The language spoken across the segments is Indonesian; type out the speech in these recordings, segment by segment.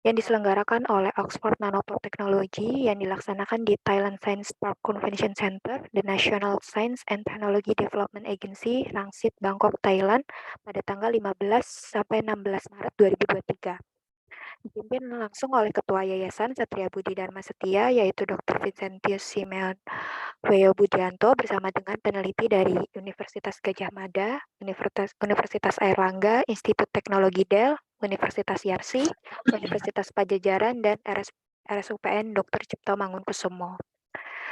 yang diselenggarakan oleh Oxford Nanopore Technology yang dilaksanakan di Thailand Science Park Convention Center, The National Science and Technology Development Agency, Rangsit, Bangkok, Thailand pada tanggal 15 sampai 16 Maret 2023. Dipimpin langsung oleh Ketua Yayasan Satria Budi Dharma Setia, yaitu Dr. Vincentius Simeon Weo Budianto bersama dengan peneliti dari Universitas Gadjah Mada, Universitas Airlangga, Institut Teknologi Del, Universitas Yarsi, Universitas Pajajaran, dan RSUPN Dr. Cipto Mangunkusumo.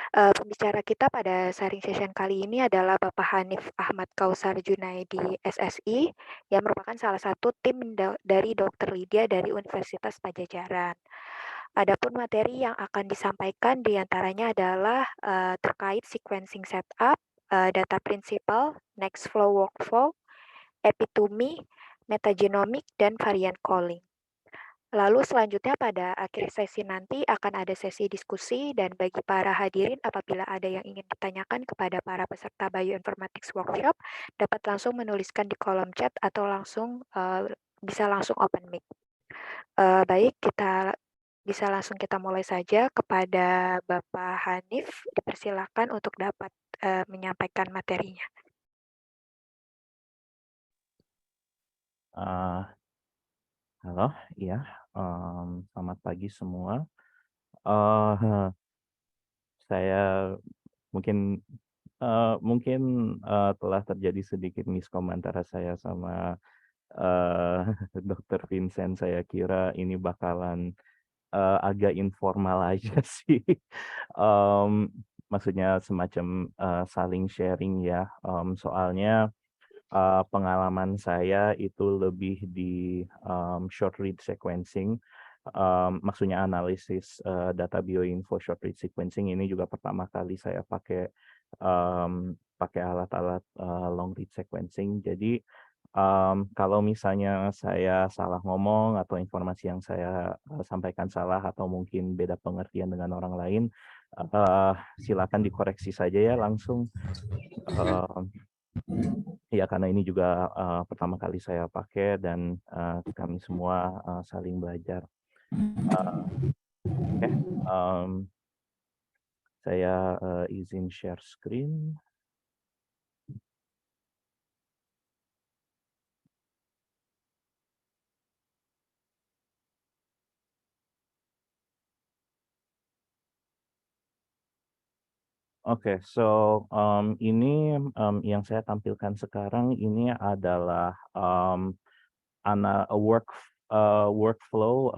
Pembicara kita pada sharing session kali ini adalah Bapak Hanif Ahmad Kausar Junaidi SSI, yang merupakan salah satu tim dari Dr. Lydia dari Universitas Pajajaran. Adapun materi yang akan disampaikan diantaranya adalah terkait sequencing setup, data principle, next flow workflow, epitomy, metagenomic, dan variant calling. Lalu selanjutnya pada akhir sesi nanti akan ada sesi diskusi, dan bagi para hadirin apabila ada yang ingin ditanyakan kepada para peserta Bioinformatics Workshop dapat langsung menuliskan di kolom chat atau bisa langsung open mic. Baik, bisa langsung kita mulai saja. Kepada Bapak Hanif dipersilakan untuk dapat menyampaikan materinya. Halo, iya, selamat pagi semua. Uh, saya mungkin mungkin telah terjadi sedikit miskom antara saya sama uh, Dr. Vincent. Saya kira ini bakalan agak informal aja sih. Um, Maksudnya semacam saling sharing ya. Soalnya pengalaman saya itu lebih di short read sequencing, maksudnya analisis data bioinfo short read sequencing. Ini juga pertama kali saya pakai alat-alat long read sequencing. Jadi kalau misalnya saya salah ngomong atau informasi yang saya sampaikan salah atau mungkin beda pengertian dengan orang lain, silakan dikoreksi saja ya langsung. Ya, karena ini juga pertama kali saya pakai dan kami semua saling belajar. Oke, saya izin share screen. Oke, so ini yang saya tampilkan sekarang ini adalah workflow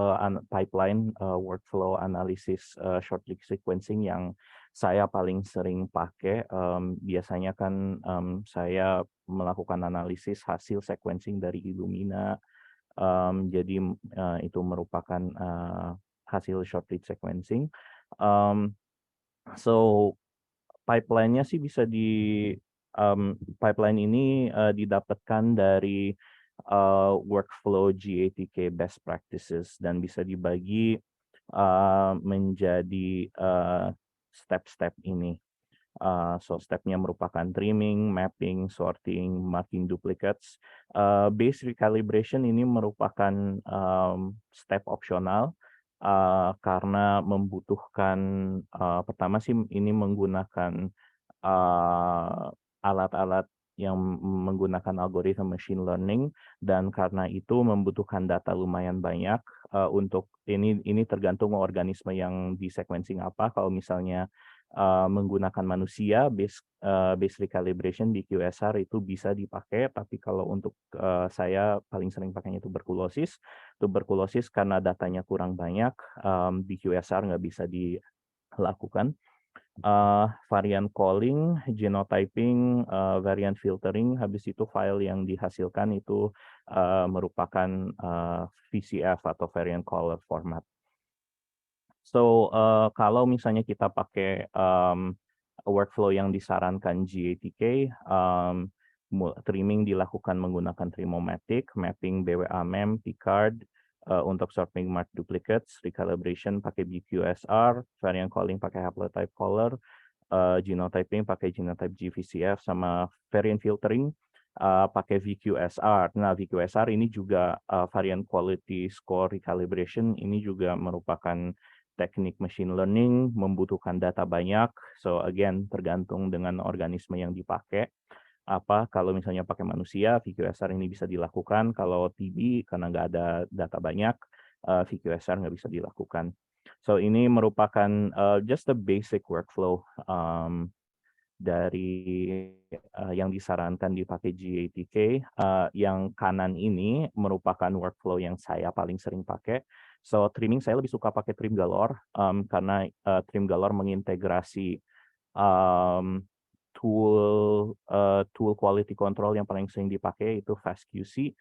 pipeline workflow analysis short read sequencing yang saya paling sering pakai. Biasanya kan saya melakukan analisis hasil sequencing dari Illumina. Jadi itu merupakan hasil short read sequencing. So pipeline-nya sih bisa pipeline ini didapatkan dari workflow GATK best practices dan bisa dibagi menjadi step-step ini. So stepnya merupakan trimming, mapping, sorting, marking duplicates. Base recalibration ini merupakan step opsional karena membutuhkan pertama sih ini menggunakan alat-alat yang menggunakan algoritma machine learning, dan karena itu membutuhkan data lumayan banyak. Untuk ini tergantung organisme yang di sequencing apa. Kalau misalnya menggunakan manusia, base recalibration di QSR itu bisa dipakai, tapi kalau untuk saya paling sering pakainya tuberkulosis karena datanya kurang banyak, di QSR nggak bisa dilakukan. Variant calling, genotyping, variant filtering, habis itu file yang dihasilkan itu merupakan VCF atau variant caller format. So kalau misalnya kita pakai workflow yang disarankan GATK, trimming dilakukan menggunakan Trimomatic, mapping BWA-MEM, Picard, untuk sorting mark duplicates, recalibration pakai BQSR, variant calling pakai haplotype caller, genotyping pakai genotype GVCF, sama variant filtering pakai VQSR. Nah, VQSR ini juga variant quality score recalibration ini juga merupakan teknik machine learning, membutuhkan data banyak. So again, tergantung dengan organisme yang dipakai. Kalau misalnya pakai manusia, VQSR ini bisa dilakukan. Kalau TB, karena nggak ada data banyak, VQSR nggak bisa dilakukan. So ini merupakan just a basic workflow dari yang disarankan dipakai GATK. Yang kanan ini merupakan workflow yang saya paling sering pakai. So trimming saya lebih suka pakai Trim Galore karena Trim Galore mengintegrasi um, tool quality control yang paling sering dipakai itu FastQC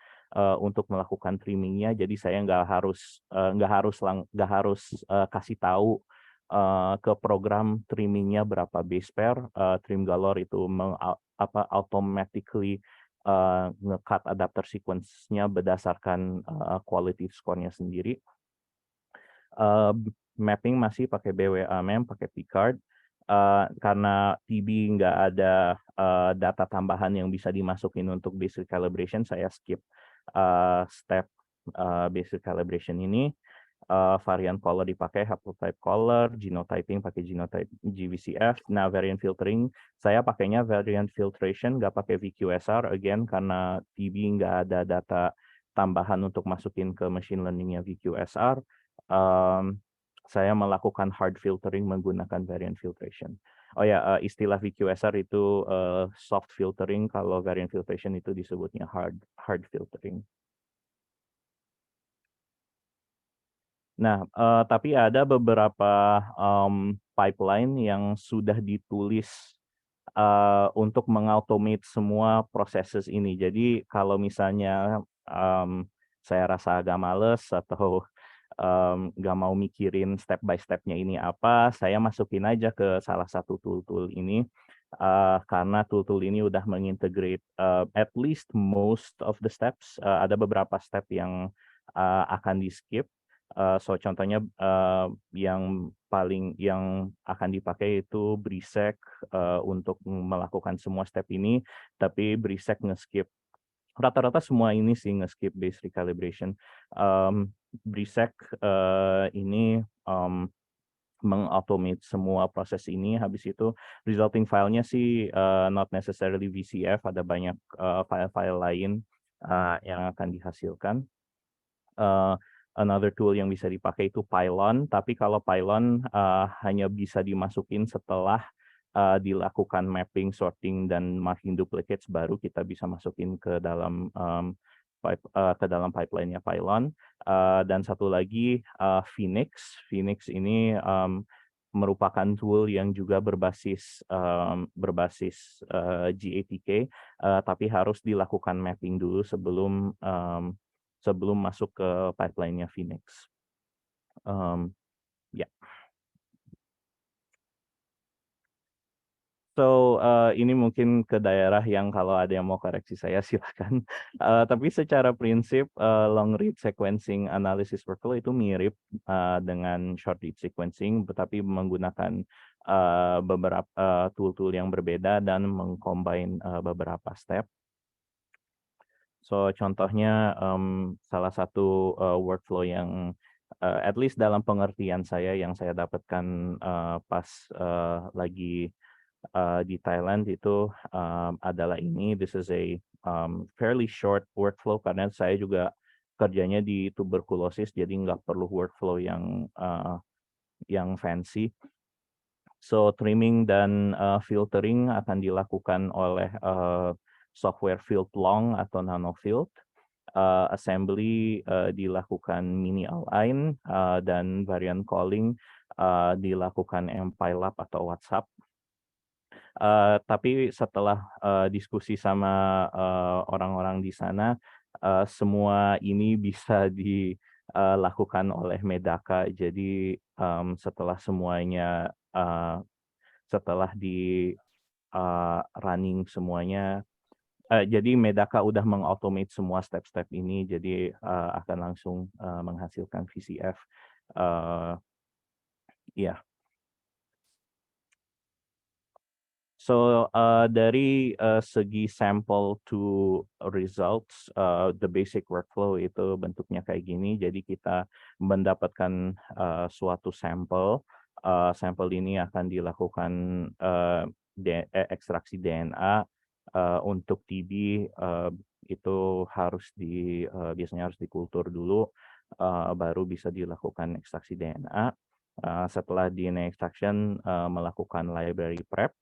untuk melakukan trimmingnya. Jadi saya nggak harus kasih tahu ke program trimmingnya berapa base pair. Trim Galore itu automatically nge-cut adapter sequence-nya berdasarkan quality score-nya sendiri. Mapping masih pakai BWA-MEM, pakai Picard. Karena TB nggak ada data tambahan yang bisa dimasukin untuk basic calibration, saya skip step basic calibration ini. Variant color dipakai haplotype color, genotyping pakai genotype GVCF. Nah, variant filtering saya pakainya variant filtration, nggak pakai VQSR again karena TB nggak ada data tambahan untuk masukin ke machine learningnya VQSR. Saya melakukan hard filtering menggunakan variant filtration. Oh ya, istilah VQSR itu soft filtering, kalau variant filtration itu disebutnya hard filtering. Nah, tapi ada beberapa pipeline yang sudah ditulis untuk mengautomate semua proses ini. Jadi kalau misalnya saya rasa agak males atau nggak mau mikirin step by step-nya ini apa, saya masukin aja ke salah satu tool-tool ini. Karena tool-tool ini udah mengintegrate at least most of the steps. Ada beberapa step yang akan di-skip. So contohnya yang akan dipakai itu Brisec untuk melakukan semua step ini, tapi Brisec nge-skip rata-rata semua ini sih nge-skip base recalibration. Brisec ini mengautomate semua proses ini. Habis itu resulting filenya sih not necessarily VCF, ada banyak file-file lain yang akan dihasilkan. Another tool yang bisa dipakai itu Pylon, tapi kalau Pylon hanya bisa dimasukin setelah dilakukan mapping, sorting, dan marking duplicates, baru kita bisa masukin ke dalam pipeline-nya Pylon. Dan satu lagi Phoenix. Phoenix ini merupakan tool yang juga berbasis GATK, tapi harus dilakukan mapping dulu sebelum masuk ke pipeline-nya Phoenix. Ya. So, ini mungkin ke daerah yang kalau ada yang mau koreksi saya silakan. Tapi secara prinsip long read sequencing analysis workflow itu mirip dengan short read sequencing, tetapi menggunakan beberapa tool-tool yang berbeda dan mengcombine beberapa step. So contohnya salah satu workflow yang at least dalam pengertian saya yang saya dapatkan pas lagi di Thailand itu adalah ini. This is a fairly short workflow karena saya juga kerjanya di tuberkulosis, jadi nggak perlu workflow yang fancy. So trimming dan filtering akan dilakukan oleh software field long atau nano field. Assembly dilakukan mini align dan variant calling dilakukan MPylab atau WhatsApp. Tapi setelah diskusi sama orang-orang di sana, semua ini bisa dilakukan oleh Medaka. Jadi setelah semuanya setelah di running semuanya, jadi Medaka udah mengautomate semua step-step ini, jadi akan langsung menghasilkan VCF. Ya. Dari segi sample to results, the basic workflow itu bentuknya kayak gini. Jadi kita mendapatkan suatu sampel. Sampel ini akan dilakukan ekstraksi DNA untuk TB. Itu biasanya harus dikultur dulu, baru bisa dilakukan ekstraksi DNA. Setelah DNA extraction, melakukan library prep.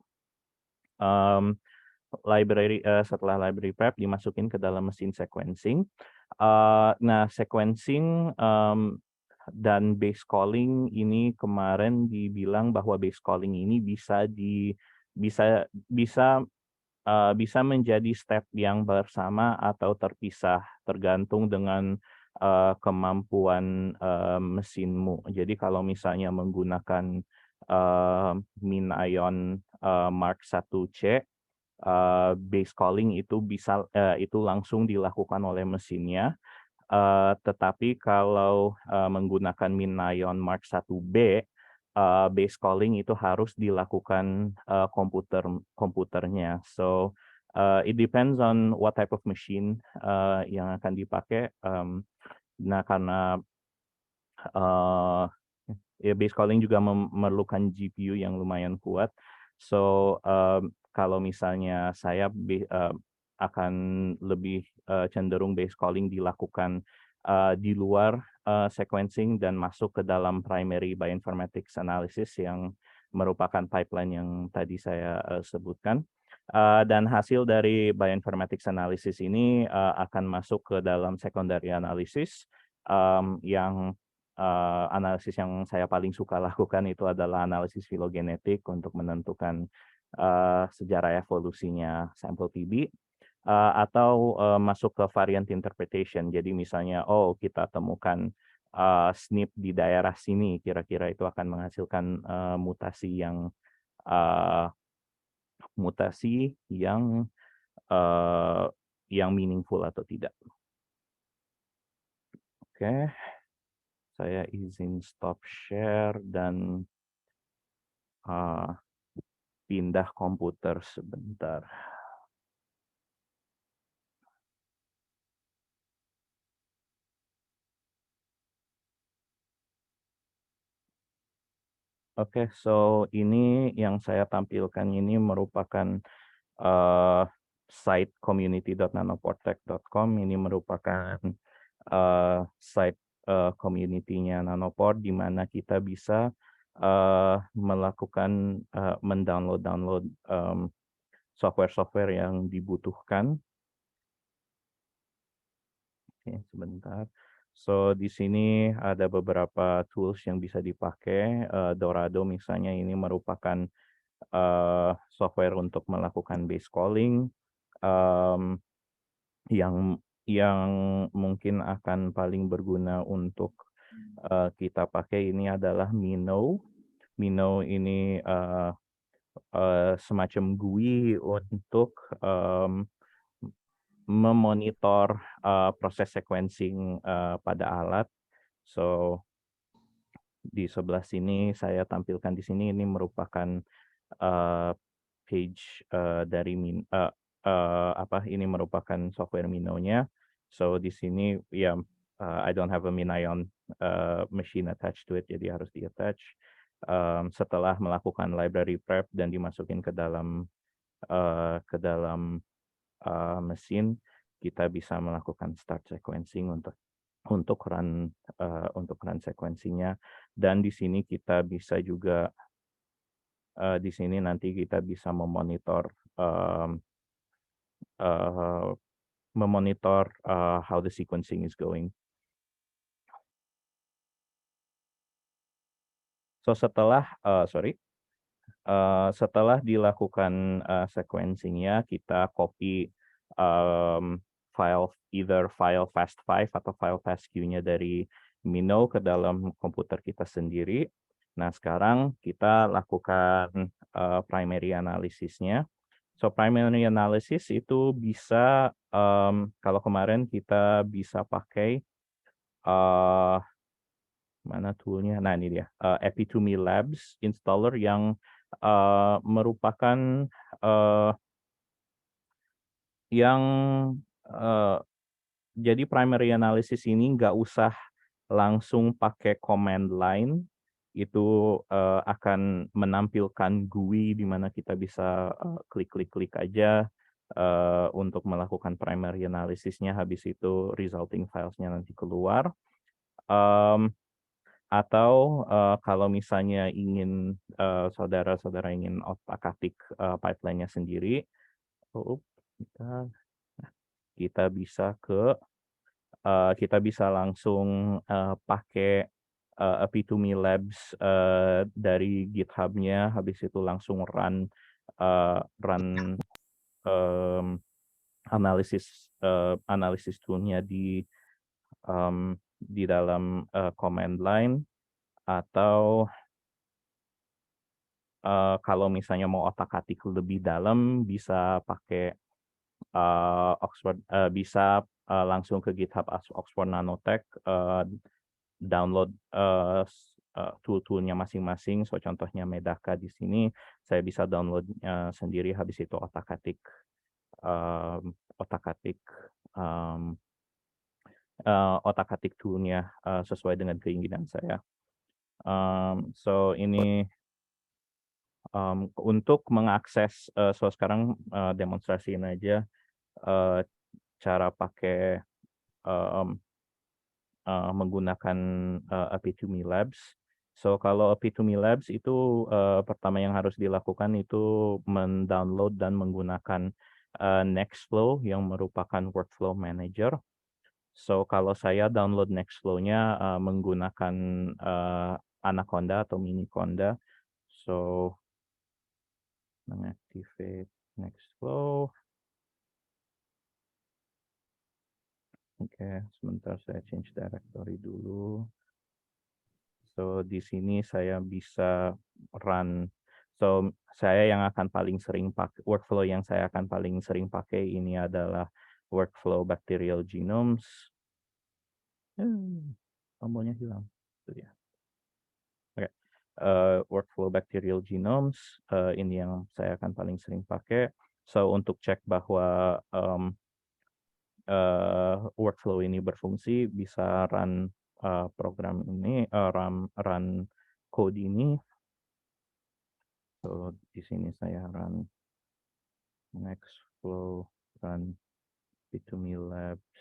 Setelah library prep dimasukin ke dalam mesin sequencing. Nah, sequencing dan base calling ini kemarin dibilang bahwa base calling ini bisa bisa menjadi step yang bersama atau terpisah tergantung dengan kemampuan mesinmu. Jadi kalau misalnya menggunakan MinION Mark 1C, base calling itu langsung dilakukan oleh mesinnya. Tetapi kalau menggunakan MinION Mark 1B, base calling itu harus dilakukan komputernya. So it depends on what type of machine yang akan dipakai. Nah, karena ya base calling juga memerlukan GPU yang lumayan kuat. So kalau misalnya saya akan lebih cenderung base calling dilakukan di luar sequencing dan masuk ke dalam primary bioinformatics analysis yang merupakan pipeline yang tadi saya sebutkan. Dan hasil dari bioinformatics analysis ini akan masuk ke dalam secondary analysis yang analisis yang saya paling suka lakukan itu adalah analisis filogenetik untuk menentukan sejarah evolusinya sampel TB, atau masuk ke variant interpretation. Jadi misalnya, kita temukan SNP di daerah sini, kira-kira itu akan menghasilkan mutasi yang uh, yang meaningful atau tidak. Oke. Saya izin stop share dan pindah komputer sebentar. Oke, so ini yang saya tampilkan ini merupakan site community.nanoportech.com. Ini merupakan site community-nya Nanoport di mana kita bisa melakukan mendownload software-software yang dibutuhkan. Oke, sebentar. So di sini ada beberapa tools yang bisa dipakai. Dorado misalnya ini merupakan software untuk melakukan base calling. Yang mungkin akan paling berguna untuk kita pakai ini adalah Mino. Mino ini semacam GUI untuk memonitor proses sequencing pada alat. So di sebelah sini saya tampilkan di sini ini merupakan page dari ini merupakan software Mino-nya. So di sini I don't have a MinION machine attached to it, jadi harus di-attach. Setelah melakukan library prep dan dimasukin ke dalam mesin, kita bisa melakukan start sequencing untuk run sequencingnya. Dan di sini kita bisa juga di sini nanti kita bisa memonitor how the sequencing is going. So setelah dilakukan sequencingnya, kita copy either file FAST5 atau file FASTQ-nya dari Mino ke dalam komputer kita sendiri. Nah, sekarang kita lakukan primary analysisnya. So primary analysis itu bisa, kalau kemarin kita bisa pakai mana toolnya? Nah, ini dia, Epitomi Labs installer yang merupakan eh, yang eh, jadi primary analysis ini nggak usah langsung pakai command line, itu akan menampilkan GUI di mana kita bisa klik-klik-klik aja untuk melakukan primary analysisnya, habis itu resulting filesnya nanti keluar. Atau kalau misalnya ingin saudara-saudara ingin otak-atik pipeline-nya sendiri, oh, kita bisa kita bisa langsung pakai Epitome Labs dari GitHub-nya, habis itu langsung run analisis tool-nya di dalam command line, atau kalau misalnya mau otak-atik lebih dalam bisa pakai bisa langsung ke GitHub Oxford Nanotech, download tool-toolnya masing-masing. So contohnya Medaka di sini, saya bisa download sendiri, habis itu otak-atik otak-atik toolnya sesuai dengan keinginan saya. So ini untuk mengakses, so sekarang demonstrasiin aja cara pakai menggunakan Epitome Labs. So kalau Epitome Labs itu pertama yang harus dilakukan itu mendownload dan menggunakan Nextflow yang merupakan workflow manager. So kalau saya download Nextflow-nya menggunakan Anaconda atau Miniconda. So mengactivate Nextflow. Oke, sebentar saya change directory dulu. So di sini saya bisa run. So saya yang akan paling sering pakai workflow yang saya akan paling sering pakai ini adalah workflow bacterial genomes. Tombolnya hilang. Itu dia. Oke. Workflow bacterial genomes ini yang saya akan paling sering pakai. So untuk cek bahwa workflow ini berfungsi, bisa run program ini, run code ini. So di sini saya run Nextflow, run Epitome Labs,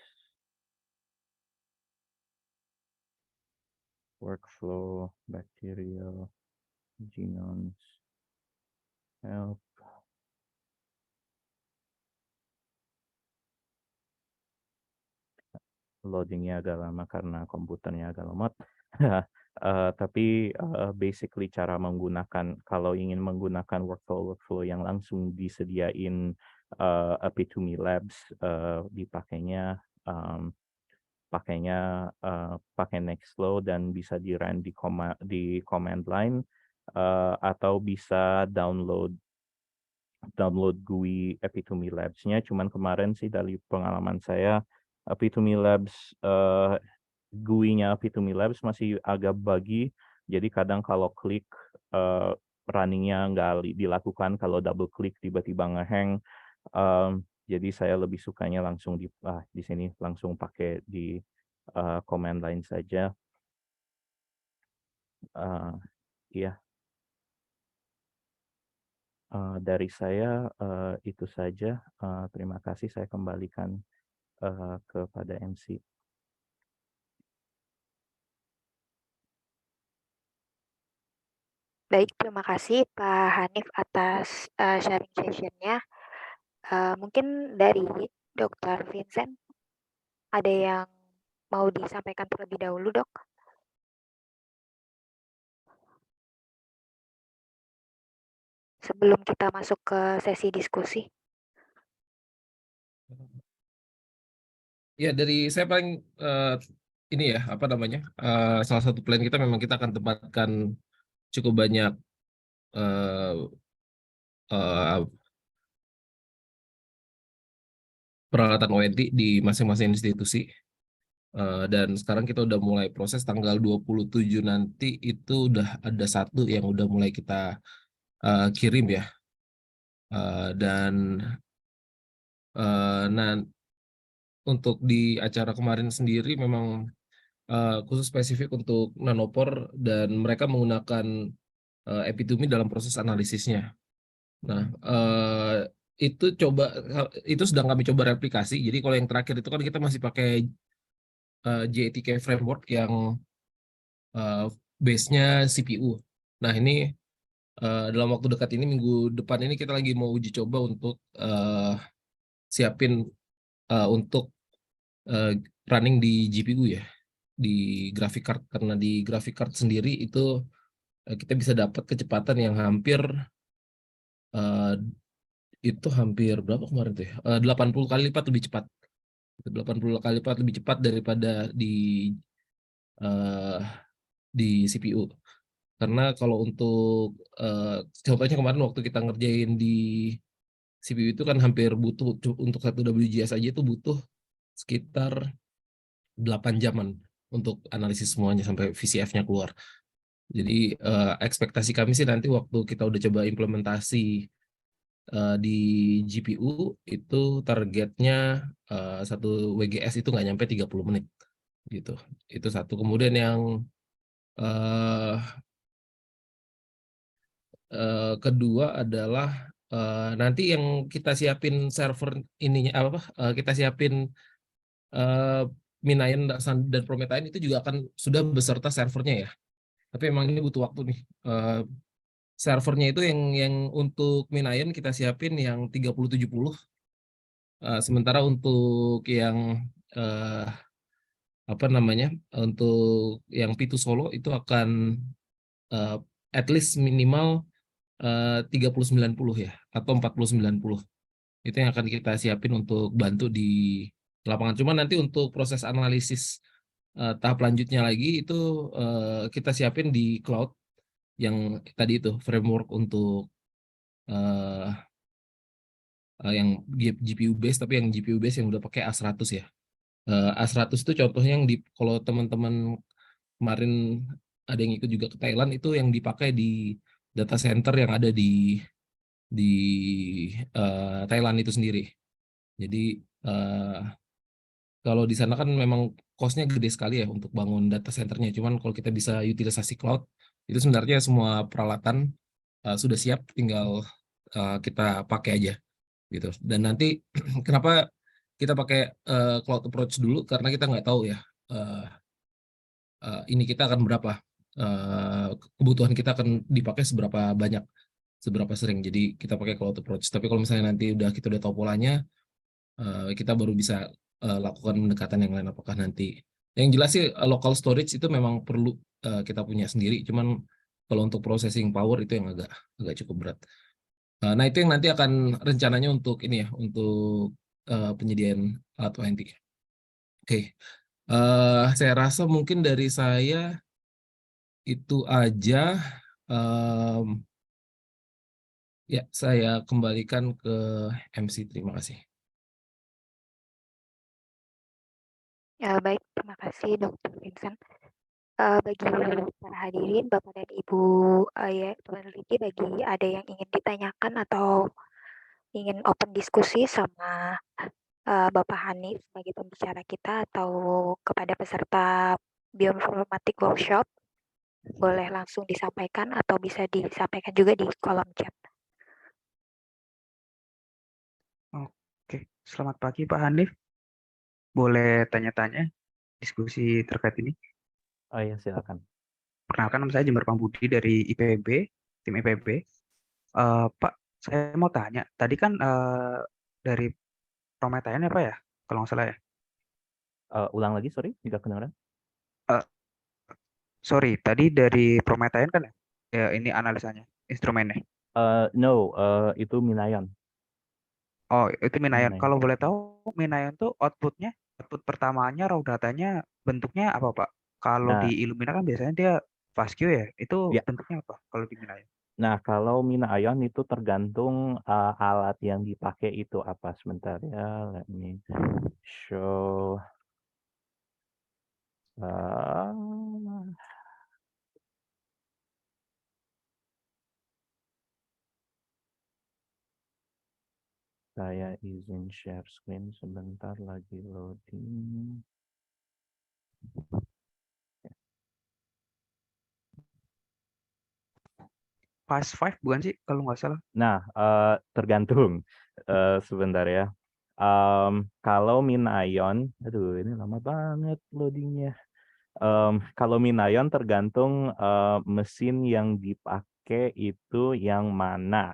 workflow bacterial genomes, help. Loadingnya agak lama karena komputernya agak lemot. Tapi basically cara menggunakan, kalau ingin menggunakan workflow yang langsung disediain Epitome Labs, dipakainya pakai Nextflow dan bisa di run di command line, atau bisa download GUI Epitome Labs-nya. Cuman kemarin sih dari pengalaman saya, Epitome Labs GUI-nya Epitome Labs masih agak buggy. Jadi kadang kalau klik running-nya nggak dilakukan, kalau double klik tiba-tiba ngehang. Jadi saya lebih sukanya langsung di sini langsung pakai di command line saja. Iya. Dari saya itu saja. Terima kasih, saya kembalikan kepada MC. Baik, terima kasih Pak Hanif atas sharing session-nya. Mungkin dari Dr. Vincent, ada yang mau disampaikan terlebih dahulu, Dok? Sebelum kita masuk ke sesi diskusi. Ya, dari saya paling ini ya, apa namanya, salah satu plan kita memang kita akan tempatkan cukup banyak peralatan ONT di masing-masing institusi. Dan sekarang kita udah mulai proses tanggal 27 nanti itu udah ada satu yang udah mulai kita kirim ya. Dan nah, untuk di acara kemarin sendiri memang khusus spesifik untuk nanopor dan mereka menggunakan epitomi dalam proses analisisnya. Nah, itu sedang kami coba replikasi. Jadi kalau yang terakhir itu kan kita masih pakai JTK framework yang base-nya CPU. Nah, ini dalam waktu dekat ini, minggu depan ini kita lagi mau uji coba untuk siapin untuk running di GPU ya, di graphic card. Karena di graphic card sendiri itu kita bisa dapat kecepatan yang eh, hampir berapa kemarin tuh ya? 80 kali lipat lebih cepat. 80 kali lipat lebih cepat daripada eh, di CPU. Karena kalau untuk contohnya kemarin waktu kita ngerjain di CPU itu kan hampir butuh untuk satu WGS aja itu butuh sekitar 8 jaman untuk analisis semuanya sampai VCF-nya keluar. Jadi ekspektasi kami sih nanti waktu kita udah coba implementasi di GPU itu targetnya satu WGS itu nggak nyampe 30 menit gitu. Itu satu. Kemudian yang eh, kedua adalah nanti yang kita siapin server ininya apa kita siapin eh, Minayan dan Promethean itu juga akan sudah beserta servernya ya. Tapi emang ini butuh waktu nih. Servernya itu yang untuk Minayan kita siapin yang 3070. Sementara untuk yang eh, apa namanya? Untuk yang Pitu Solo itu akan eh, at least minimal 3090 ya atau 4090. Itu yang akan kita siapin untuk bantu di lapangan. Cuma nanti untuk proses analisis tahap lanjutnya lagi itu kita siapin di cloud yang tadi itu framework untuk eh, yang GPU base, tapi yang GPU base yang udah pakai A100 ya. A100 itu contohnya yang kalau teman-teman kemarin ada yang ikut juga ke Thailand itu yang dipakai di data center yang ada di Thailand itu sendiri. Jadi eh, kalau di sana kan memang cost-nya gede sekali ya untuk bangun data centernya. Cuman kalau kita bisa utilisasi cloud, itu sebenarnya semua peralatan sudah siap, tinggal kita pakai aja gitu. Dan nanti kenapa kita pakai cloud approach dulu? Karena kita nggak tahu ya eh, ini kita akan berapa kebutuhan kita akan dipakai seberapa banyak, seberapa sering. Jadi kita pakai cloud approach. Tapi kalau misalnya nanti kita udah tahu polanya, kita baru bisa lakukan pendekatan yang lain. Apakah nanti yang jelas sih local storage itu memang perlu kita punya sendiri. Cuman kalau untuk processing power itu yang agak agak cukup berat. Nah itu yang nanti akan rencananya untuk ini ya, untuk penyediaan alat ONT. Oke, saya rasa mungkin dari saya itu aja. Em, Ya, saya kembalikan ke MC. Terima kasih. Ya, baik, terima kasih Dr. Vincent. Bagi para hadirin, Bapak dan Ibu ya, peneliti, bagi ada yang ingin ditanyakan atau ingin open diskusi sama Bapak Hanif sebagai pembicara kita atau kepada peserta bioinformatik workshop, boleh langsung disampaikan atau bisa disampaikan juga di kolom chat. Oke, selamat pagi Pak Hanif. Boleh tanya-tanya diskusi terkait ini? Oh ya, silakan. Perkenalkan, nama saya Jember Pambudi dari IPB, tim IPB. Pak, saya mau tanya, tadi kan dari Promethean ya Pak ya, kalau nggak salah ya? Ulang lagi, sorry, tidak kedengaran. Eh, sorry, tadi dari Promethean kan ya? Ya, ini analisanya, instrumennya. No, itu Minayan. Oh, itu Minayan. Minayan. Kalau boleh tahu, Minayan tuh outputnya, output pertamanya raw datanya bentuknya apa Pak? Kalau Nah, di Illumina kan biasanya dia FASTQ ya, itu ya. bentuknya apa kalau di Minayan? Nah, kalau Minayan itu tergantung alat yang dipakai itu apa. Sebentar ya, let me show. Saya izin share screen sebentar, lagi loading. Fast 5 bukan sih kalau nggak salah? Nah, tergantung. Sebentar ya. Kalau Minayon, aduh ini lama banget loadingnya. Kalau Minayon tergantung mesin yang dipakai itu yang mana.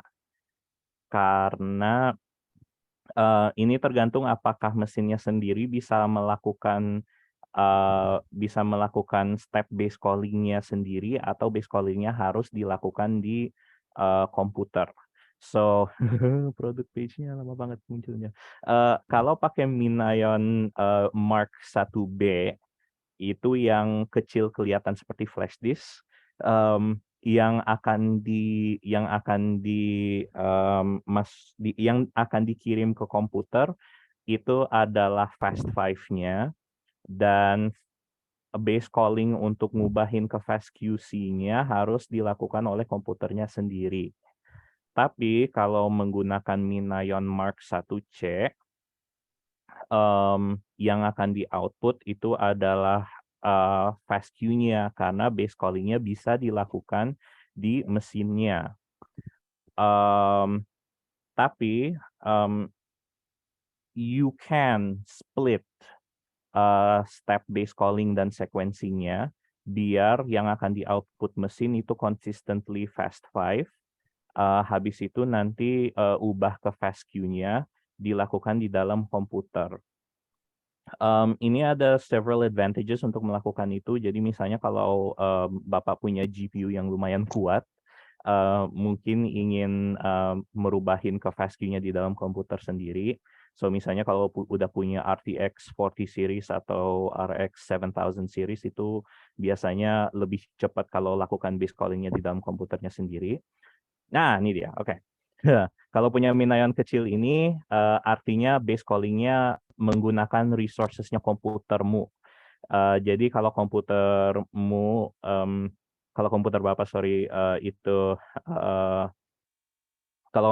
Karena ini tergantung apakah mesinnya sendiri bisa melakukan step base calling-nya sendiri atau base calling-nya harus dilakukan di komputer. So, product page-nya lama banget munculnya. Kalau pakai Minayon Mark 1B, itu yang kecil kelihatan seperti flash disk, yang akan dikirim ke komputer itu adalah fast 5-nya, dan base calling untuk ngubahin ke fast QC-nya harus dilakukan oleh komputernya sendiri. Tapi kalau menggunakan Minayon Mark 1C, yang akan di output itu adalah fast queue-nya, karena base calling-nya bisa dilakukan di mesinnya. Tapi you can split step base calling dan sequencing-nya biar yang akan di output mesin itu consistently fast 5. Habis itu nanti ubah ke fast queue-nya dilakukan di dalam komputer. Ini ada several advantages untuk melakukan itu. Jadi misalnya kalau Bapak punya GPU yang lumayan kuat, mungkin ingin merubahin ke fast queue-nya di dalam komputer sendiri. So misalnya kalau udah punya RTX 40 series atau RX 7000 series, itu biasanya lebih cepat kalau lakukan base calling-nya di dalam komputernya sendiri. Nah, ini dia. Oke. Kalau punya Minayon kecil ini, artinya base calling-nya menggunakan resources-nya komputermu. Jadi kalau komputer Bapak, kalau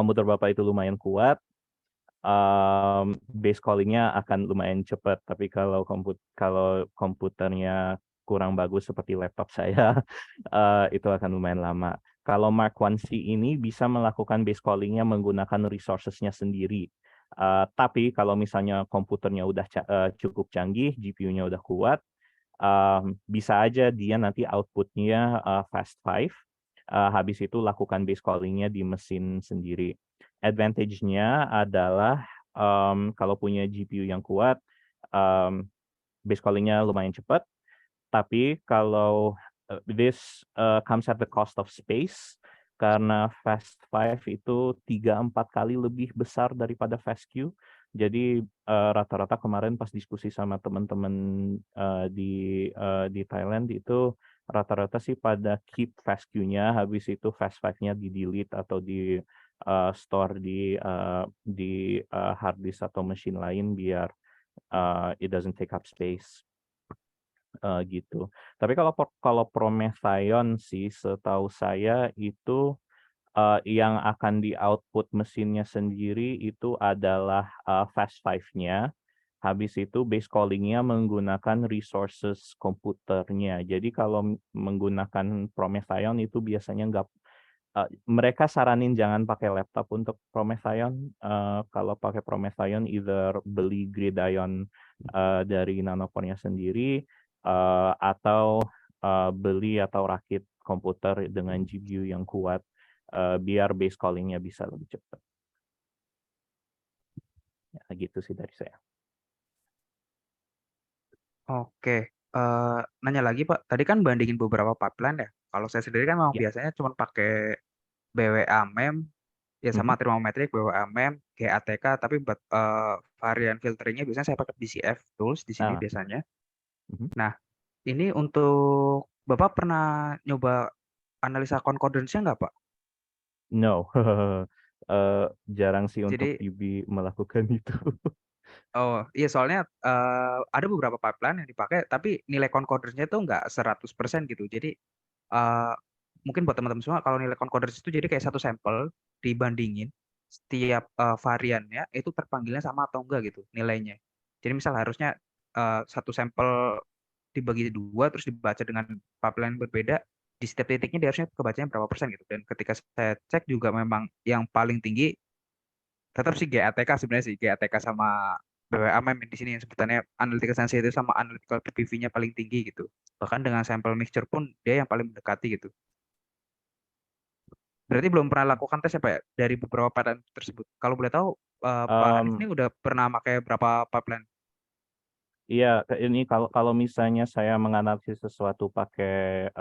komputer Bapak itu lumayan kuat, base calling-nya akan lumayan cepat. Tapi kalau komputernya kurang bagus seperti laptop saya, itu akan lumayan lama. Kalau Mark 1C ini bisa melakukan base calling-nya menggunakan resources-nya sendiri. Tapi kalau misalnya komputernya udah cukup canggih, GPU-nya udah kuat, bisa aja dia nanti output-nya fast 5. Habis itu lakukan base calling-nya di mesin sendiri. Advantage-nya adalah kalau punya GPU yang kuat, base calling-nya lumayan cepat. Tapi kalau this comes at the cost of space, karena fast 5 itu 3-4 kali lebih besar daripada fast queue. Jadi rata-rata kemarin pas diskusi sama teman-teman di Thailand itu rata-rata sih pada keep fast queue-nya, habis itu fast 5-nya di-delete atau di store di hard disk atau machine lain biar it doesn't take up space. Gitu. Tapi kalau Prometheon sih setahu saya itu yang akan di output mesinnya sendiri itu adalah fast 5-nya. Habis itu base calling-nya menggunakan resources komputernya. Jadi kalau menggunakan Prometheon itu biasanya nggak, mereka saranin jangan pakai laptop untuk Prometheon. Kalau pakai Prometheon either beli Gridiron dari Nanocore-nya sendiri, atau beli atau rakit komputer dengan GPU yang kuat, biar base calling-nya bisa lebih cepat. Ya, gitu sih dari saya. Oke, nanya lagi Pak, tadi kan bandingin beberapa pipeline ya. Kalau saya sendiri kan memang Ya. biasanya cuma pakai BWA MEM, ya sama termometrik, BWA MEM, GATK, tapi buat varian filteringnya biasanya saya pakai BCF tools di sini biasanya. Nah, ini untuk Bapak pernah nyoba analisa concordance-nya nggak Pak? No, jarang sih untuk Jadi, UB melakukan itu. oh iya soalnya ada beberapa pipeline yang dipakai, tapi nilai concordance-nya itu nggak 100% gitu. Jadi mungkin buat teman-teman semua, kalau nilai concordance itu jadi kayak satu sampel dibandingin setiap variannya itu terpanggilnya sama atau enggak gitu nilainya. Jadi misal harusnya satu sampel dibagi dua terus dibaca dengan pipeline berbeda, di setiap titiknya dia harusnya kebacanya berapa persen gitu. Dan ketika saya cek juga memang yang paling tinggi tetap sih GATK sebenarnya sih, GATK sama BWA-MEM di sini yang sebutannya analytical sensitivity sama analytical PPV-nya paling tinggi gitu. Bahkan dengan sampel mixture pun dia yang paling mendekati gitu. Berarti belum pernah lakukan tes ya Pak ya, dari beberapa pattern tersebut. Kalau boleh tahu Pak Hanif ini udah pernah pakai berapa pipeline? Iya, ini kalau misalnya saya menganalisis sesuatu pakai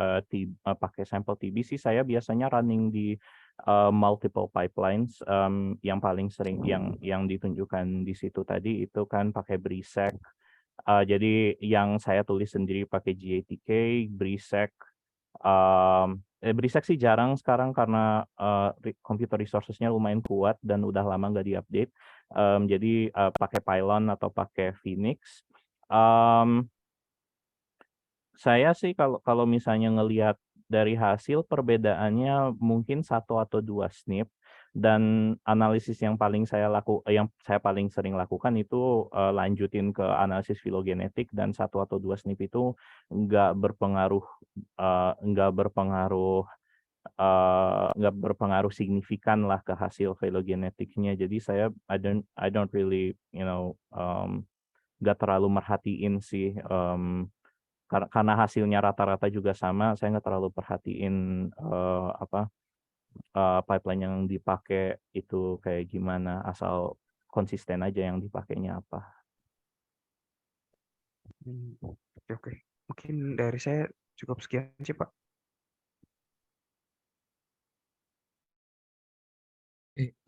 pakai sampel TB sih, saya biasanya running di multiple pipelines. Yang paling sering yang ditunjukkan di situ tadi itu kan pakai Brisec. Jadi yang saya tulis sendiri pakai GATK, Brisec. Brisec sih jarang sekarang karena computer resources-nya lumayan kuat dan udah lama nggak diupdate. Jadi pakai Pylon atau pakai Phoenix. Saya sih kalau misalnya ngelihat dari hasil perbedaannya mungkin 1 atau 2 SNP, dan analisis yang saya paling sering lakukan itu lanjutin ke analisis filogenetik, dan 1 atau 2 SNP itu nggak berpengaruh signifikan lah ke hasil filogenetiknya. Jadi saya I don't really nggak terlalu merhatiin sih, karena hasilnya rata-rata juga sama, saya nggak terlalu perhatiin pipeline yang dipakai itu kayak gimana, asal konsisten aja yang dipakainya apa. Oke. Mungkin dari saya cukup sekian sih Pak.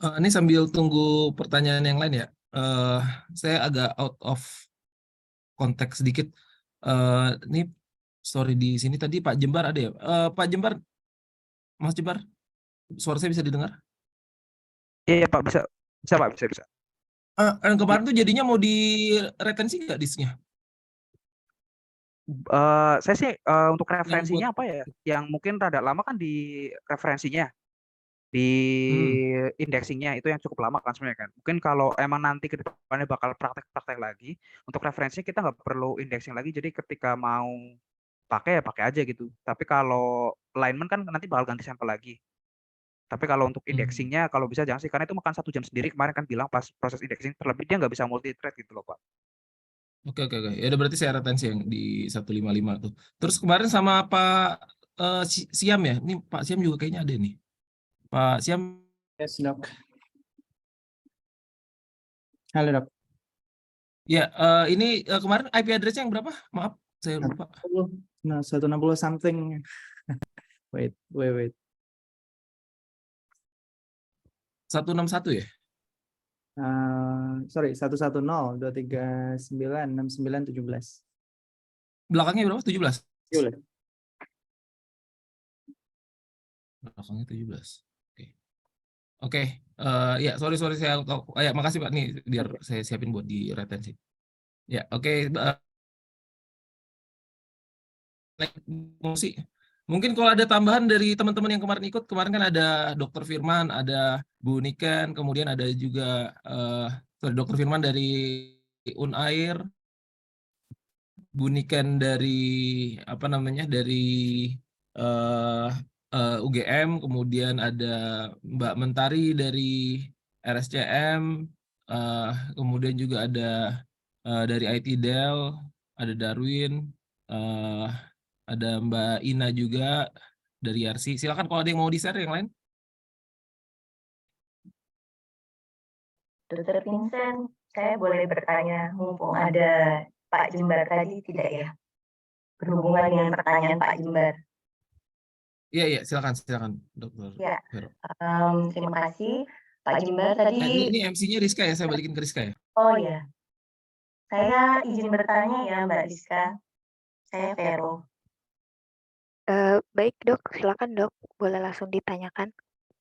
Ini sambil tunggu pertanyaan yang lain ya. Saya agak out of konteks sedikit. Ini story di sini tadi Pak Jembar ada ya? Pak Jembar, Mas Jembar, suara saya bisa didengar? Iya Pak, bisa Pak, bisa. Yang kemarin tuh jadinya mau diretensi nggak disknya? Saya sih untuk referensinya apa ya? Yang mungkin rada lama kan di referensinya, di indexingnya itu yang cukup lama kan sebenarnya kan. Mungkin kalau emang nanti ke depannya bakal praktek-praktek lagi, untuk referensinya kita nggak perlu indexing lagi. Jadi ketika mau pakai ya pakai aja gitu. Tapi kalau alignment kan nanti bakal ganti sampel lagi. Tapi kalau untuk indexingnya kalau bisa jangan sih, karena itu makan 1 jam sendiri. Kemarin kan bilang pas proses indexing, terlebih dia nggak bisa multi thread gitu loh Pak. Oke. Ya udah, berarti saya retensi yang di 155 tuh. Terus kemarin sama Pak Siam ya? Ini Pak Siam juga kayaknya ada nih. Pak Siam. Yes, Dok. Halo, Dok. Ya, ini kemarin IP address-nya yang berapa? Maaf, saya lupa. 160 something. Wait. 161 ya? Sorry, 110 239 69 17. Belakangnya berapa? 17? 17. Belakangnya 17. Oke. Ya, sorry saya. Ya, makasih Pak, nih biar saya siapin buat di retensi. Ya, oke. Mungkin kalau ada tambahan dari teman-teman yang kemarin ikut, kemarin kan ada Dr. Firman, ada Bu Niken, kemudian ada juga Dr. Firman dari Unair, Bu Niken dari UGM, kemudian ada Mbak Mentari dari RSCM, kemudian juga ada dari IT Dell, ada Darwin, ada Mbak Ina juga dari RC. Silakan kalau ada yang mau di-share yang lain. Dr. Vincent, saya boleh bertanya mumpung ada Pak Jembar tadi tidak ya? Berhubungan dengan pertanyaan Pak Jembar. Iya, silakan Dr. Ya, Vero. terima kasih Pak Jembar tadi. Ini MC-nya Rizka ya, saya balikin ke Rizka ya. Oh ya, saya izin bertanya ya Mbak Rizka. Saya Vero. Baik Dok, silakan Dok, boleh langsung ditanyakan.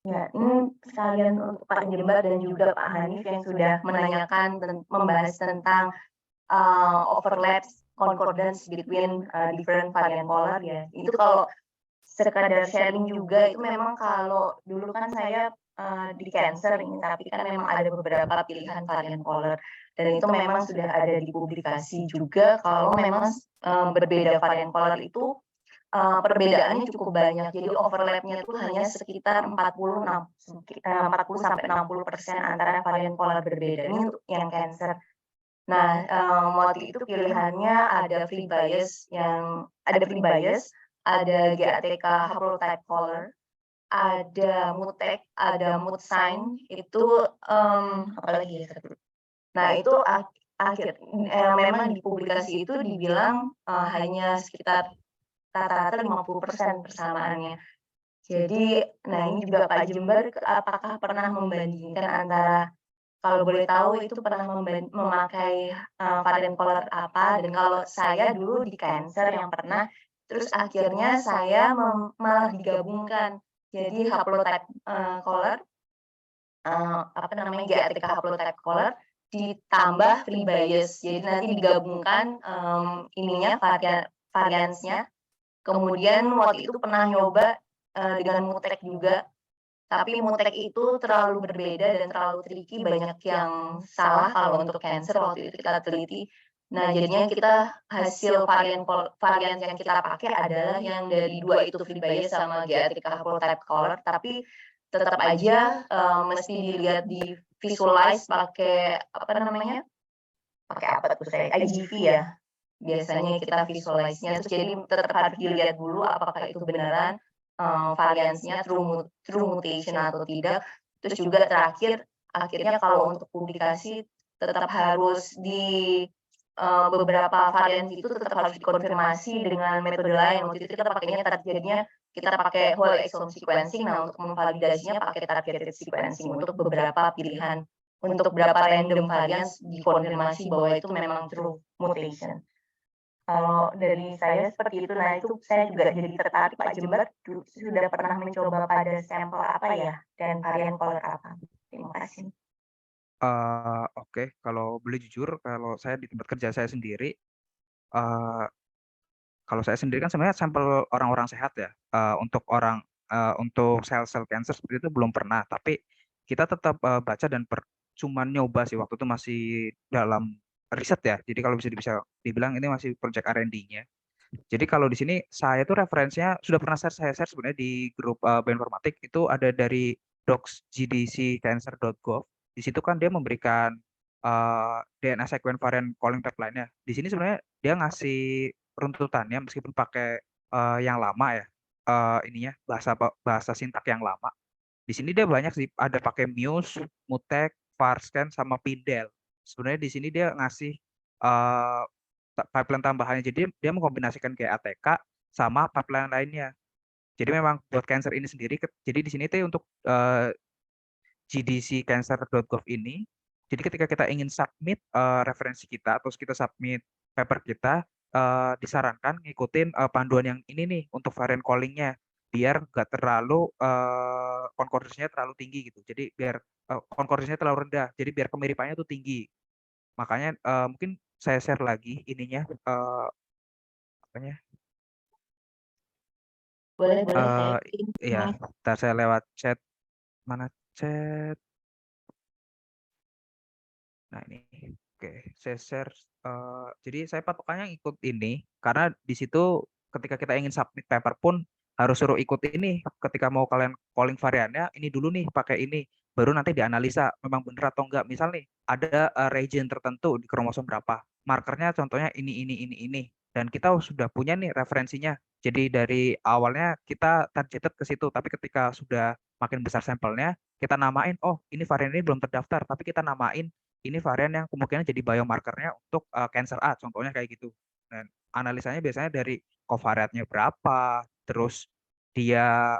Ya, ini sekalian untuk Pak Jembar dan juga Pak Hanif yang sudah menanyakan dan membahas tentang overlaps, concordance between different variant polar ya. Itu kalau sekadar sharing juga, itu memang kalau dulu kan saya di cancer ini, tapi kan memang ada beberapa pilihan varian polar dan itu memang sudah ada di publikasi juga kalau memang berbeda varian polar itu perbedaannya cukup banyak. Jadi overlap-nya itu hanya sekitar 40 sampai 60% antara varian polar berbeda. Ini untuk yang cancer. Nah, waktu itu pilihannya ada flea bias, ada GATK haplotype color, ada mutek, ada mood sign, itu apalagi ya? Nah, itu memang di publikasi itu dibilang hanya sekitar rata-rata 50% persamaannya. Jadi, nah ini juga Pak Jember apakah pernah membandingkan antara kalau boleh tahu itu pernah memakai varian polar apa? Dan kalau saya dulu di cancer yang pernah, terus akhirnya saya malah digabungkan. Jadi haplotype color, GATK haplotype color ditambah flea bias. Jadi nanti digabungkan variansnya. Kemudian waktu itu pernah nyoba dengan mutek juga, tapi mutek itu terlalu berbeda dan terlalu tricky, banyak yang salah kalau untuk cancer waktu itu kita teliti. Nah, jadinya kita hasil varian yang kita pakai adalah yang dari dua itu flea bias sama GATK haplotype color, tapi tetap aja mesti dilihat di visualize pakai pakai apa tuh saya IGV ya. Biasanya kita visualize-nya, terus jadi tetap harus dilihat dulu apakah itu beneran variansnya true mutation atau tidak. Terus juga terakhir, akhirnya kalau untuk publikasi tetap harus di beberapa varian itu tetap harus dikonfirmasi dengan metode lain. Waktu itu kita pakainya jadinya kita pakai whole exome sequencing. Nah, untuk memvalidasinya pakai targeted sequencing untuk beberapa pilihan. Untuk beberapa random varians dikonfirmasi bahwa itu memang true mutation. Kalau dari saya seperti itu, nah itu saya juga jadi tertarik Pak Jember sudah pernah mencoba pada sampel apa ya dan varian polar apa? Terima kasih. Oke, kalau boleh jujur, kalau saya di tempat kerja saya sendiri, kalau saya sendiri kan sebenarnya sampel orang-orang sehat ya, untuk untuk sel-sel cancer seperti itu belum pernah, tapi kita tetap baca dan cuman nyoba sih waktu itu masih dalam riset ya. Jadi kalau bisa dibilang ini masih project R&D-nya. Jadi kalau di sini saya tuh referensinya sudah pernah saya share sebenarnya di grup bioinformatik itu ada dari docs.gdccancer.gov. Di situ kan dia memberikan DNA sequence variant calling pipeline-nya. Di sini sebenarnya dia ngasih runtutannya meskipun pakai yang lama ya, ininya bahasa sintak yang lama. Di sini dia banyak sih, ada pakai Muse, Mutek, Varscan, sama Pindel. Sebenarnya di sini dia ngasih pipeline tambahannya. Jadi dia mengkombinasikan kayak ATK sama pipeline lainnya. Jadi memang buat cancer ini sendiri, jadi di sini tuh untuk gdccancer.gov ini, jadi ketika kita ingin submit referensi kita, atau kita submit paper kita, disarankan ngikutin panduan yang ini nih untuk variant callingnya, biar nggak terlalu konkordansinya terlalu tinggi gitu. Jadi biar konkordansinya terlalu rendah, jadi biar kemiripannya tuh tinggi. Makanya mungkin saya share lagi ininya apanya? Boleh Iya, ntar saya lewat chat. Mana chat? Nah ini, oke, saya share. Jadi saya patokannya ikut ini karena di situ ketika kita ingin submit paper pun harus suruh ikut ini. Ketika mau kalian calling variannya, ini dulu nih pakai ini, baru nanti dianalisa memang benar atau enggak. Misal nih ada region tertentu di kromosom berapa, markernya contohnya ini, dan kita sudah punya nih referensinya. Jadi dari awalnya kita targeted ke situ, tapi ketika sudah makin besar sampelnya, kita namain, oh ini varian ini belum terdaftar, tapi kita namain ini varian yang kemungkinan jadi biomarkernya untuk cancer A, contohnya kayak gitu. Dan analisanya biasanya dari covariatnya berapa, terus dia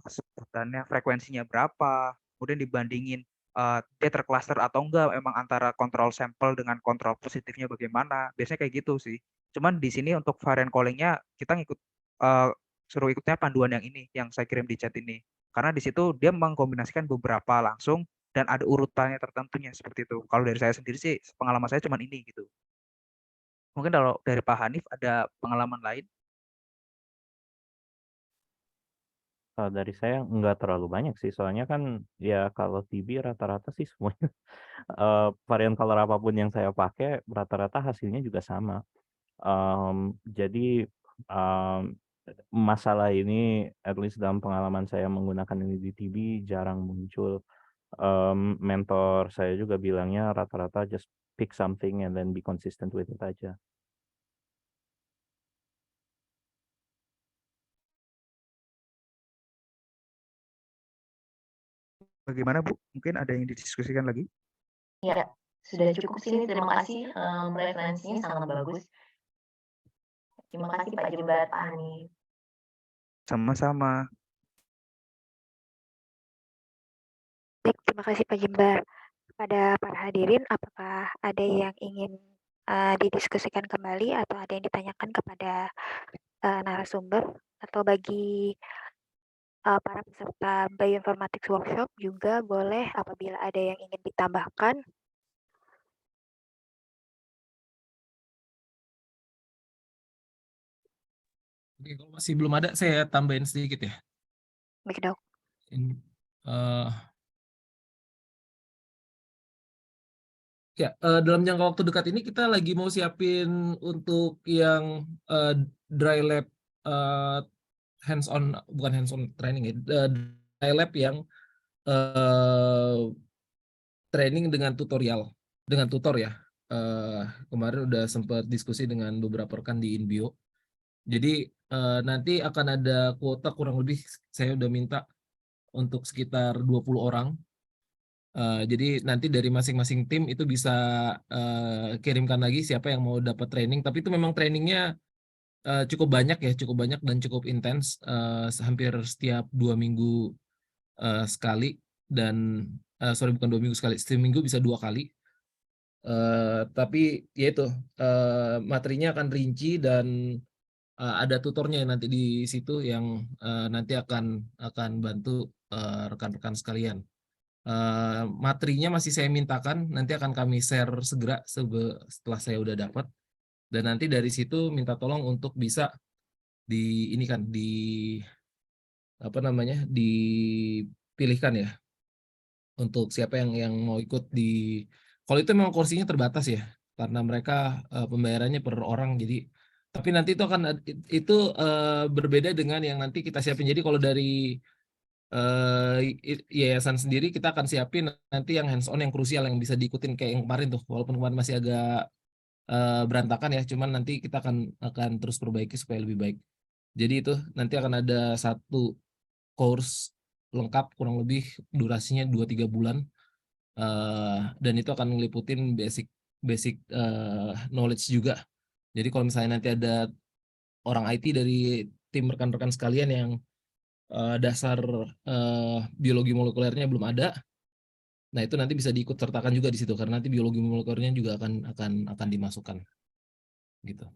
sebutannya frekuensinya berapa, kemudian dibandingin dia tercluster atau enggak, emang antara kontrol sampel dengan kontrol positifnya bagaimana, biasanya kayak gitu sih. Cuman di sini untuk varian callingnya kita suruh ikutnya panduan yang ini, yang saya kirim di chat ini. Karena di situ dia mengkombinasikan beberapa langsung dan ada urutannya tertentunya seperti itu. Kalau dari saya sendiri sih pengalaman saya cuma ini gitu. Mungkin kalau dari Pak Hanif ada pengalaman lain? Kalau dari saya nggak terlalu banyak sih, soalnya kan ya kalau TB rata-rata sih semuanya varian color apapun yang saya pakai rata-rata hasilnya juga sama. Jadi, mmm, masalah ini at least dalam pengalaman saya menggunakan ini di TB jarang muncul. Mentor saya juga bilangnya rata-rata just pick something and then be consistent with it aja. Bagaimana Bu? Mungkin ada yang didiskusikan lagi? Ya, sudah cukup sini. Terima kasih, referensinya sangat bagus. Terima kasih Pak Jember, Pak Hanif. Sama-sama. Baik, terima kasih Pak Jember. Kepada para hadirin, apakah ada yang ingin didiskusikan kembali atau ada yang ditanyakan kepada narasumber, atau bagi para peserta Bioinformatics Workshop juga boleh apabila ada yang ingin ditambahkan. Oke, kalau masih belum ada, saya tambahin sedikit ya. Baik dok. Dalam jangka waktu dekat ini kita lagi mau siapin untuk yang dry lab hands-on, bukan hands-on training ya, dry lab yang training dengan tutor ya. Kemarin udah sempat diskusi dengan beberapa rekan di InBio. Jadi nanti akan ada kuota kurang lebih saya udah minta untuk sekitar 20 orang. Jadi nanti dari masing-masing tim itu bisa kirimkan lagi siapa yang mau dapat training. Tapi itu memang trainingnya cukup banyak dan cukup intens, hampir setiap 2 minggu sekali, dan bukan 2 minggu sekali, setiap minggu bisa 2 kali. Tapi ya itu materinya akan rinci dan ada tutornya nanti di situ yang nanti akan bantu rekan-rekan sekalian. Materinya masih saya mintakan, nanti akan kami share segera setelah saya udah dapat, dan nanti dari situ minta tolong untuk bisa dipilihkan ya untuk siapa yang mau ikut di. Kalau itu memang kursinya terbatas ya, karena mereka pembayarannya per orang, jadi tapi nanti itu akan berbeda dengan yang nanti kita siapin. Jadi kalau dari yayasan sendiri kita akan siapin nanti yang hands on yang krusial yang bisa diikutin kayak yang kemarin tuh, walaupun kemarin masih agak berantakan ya, cuman nanti kita akan terus perbaiki supaya lebih baik. Jadi itu nanti akan ada satu course lengkap kurang lebih durasinya 2-3 bulan, dan itu akan ngeliputin basic knowledge juga. Jadi kalau misalnya nanti ada orang IT dari tim rekan-rekan sekalian yang dasar biologi molekulernya belum ada, nah itu nanti bisa diikut sertakan juga di situ, karena nanti biologi molekulernya juga akan dimasukkan gitu.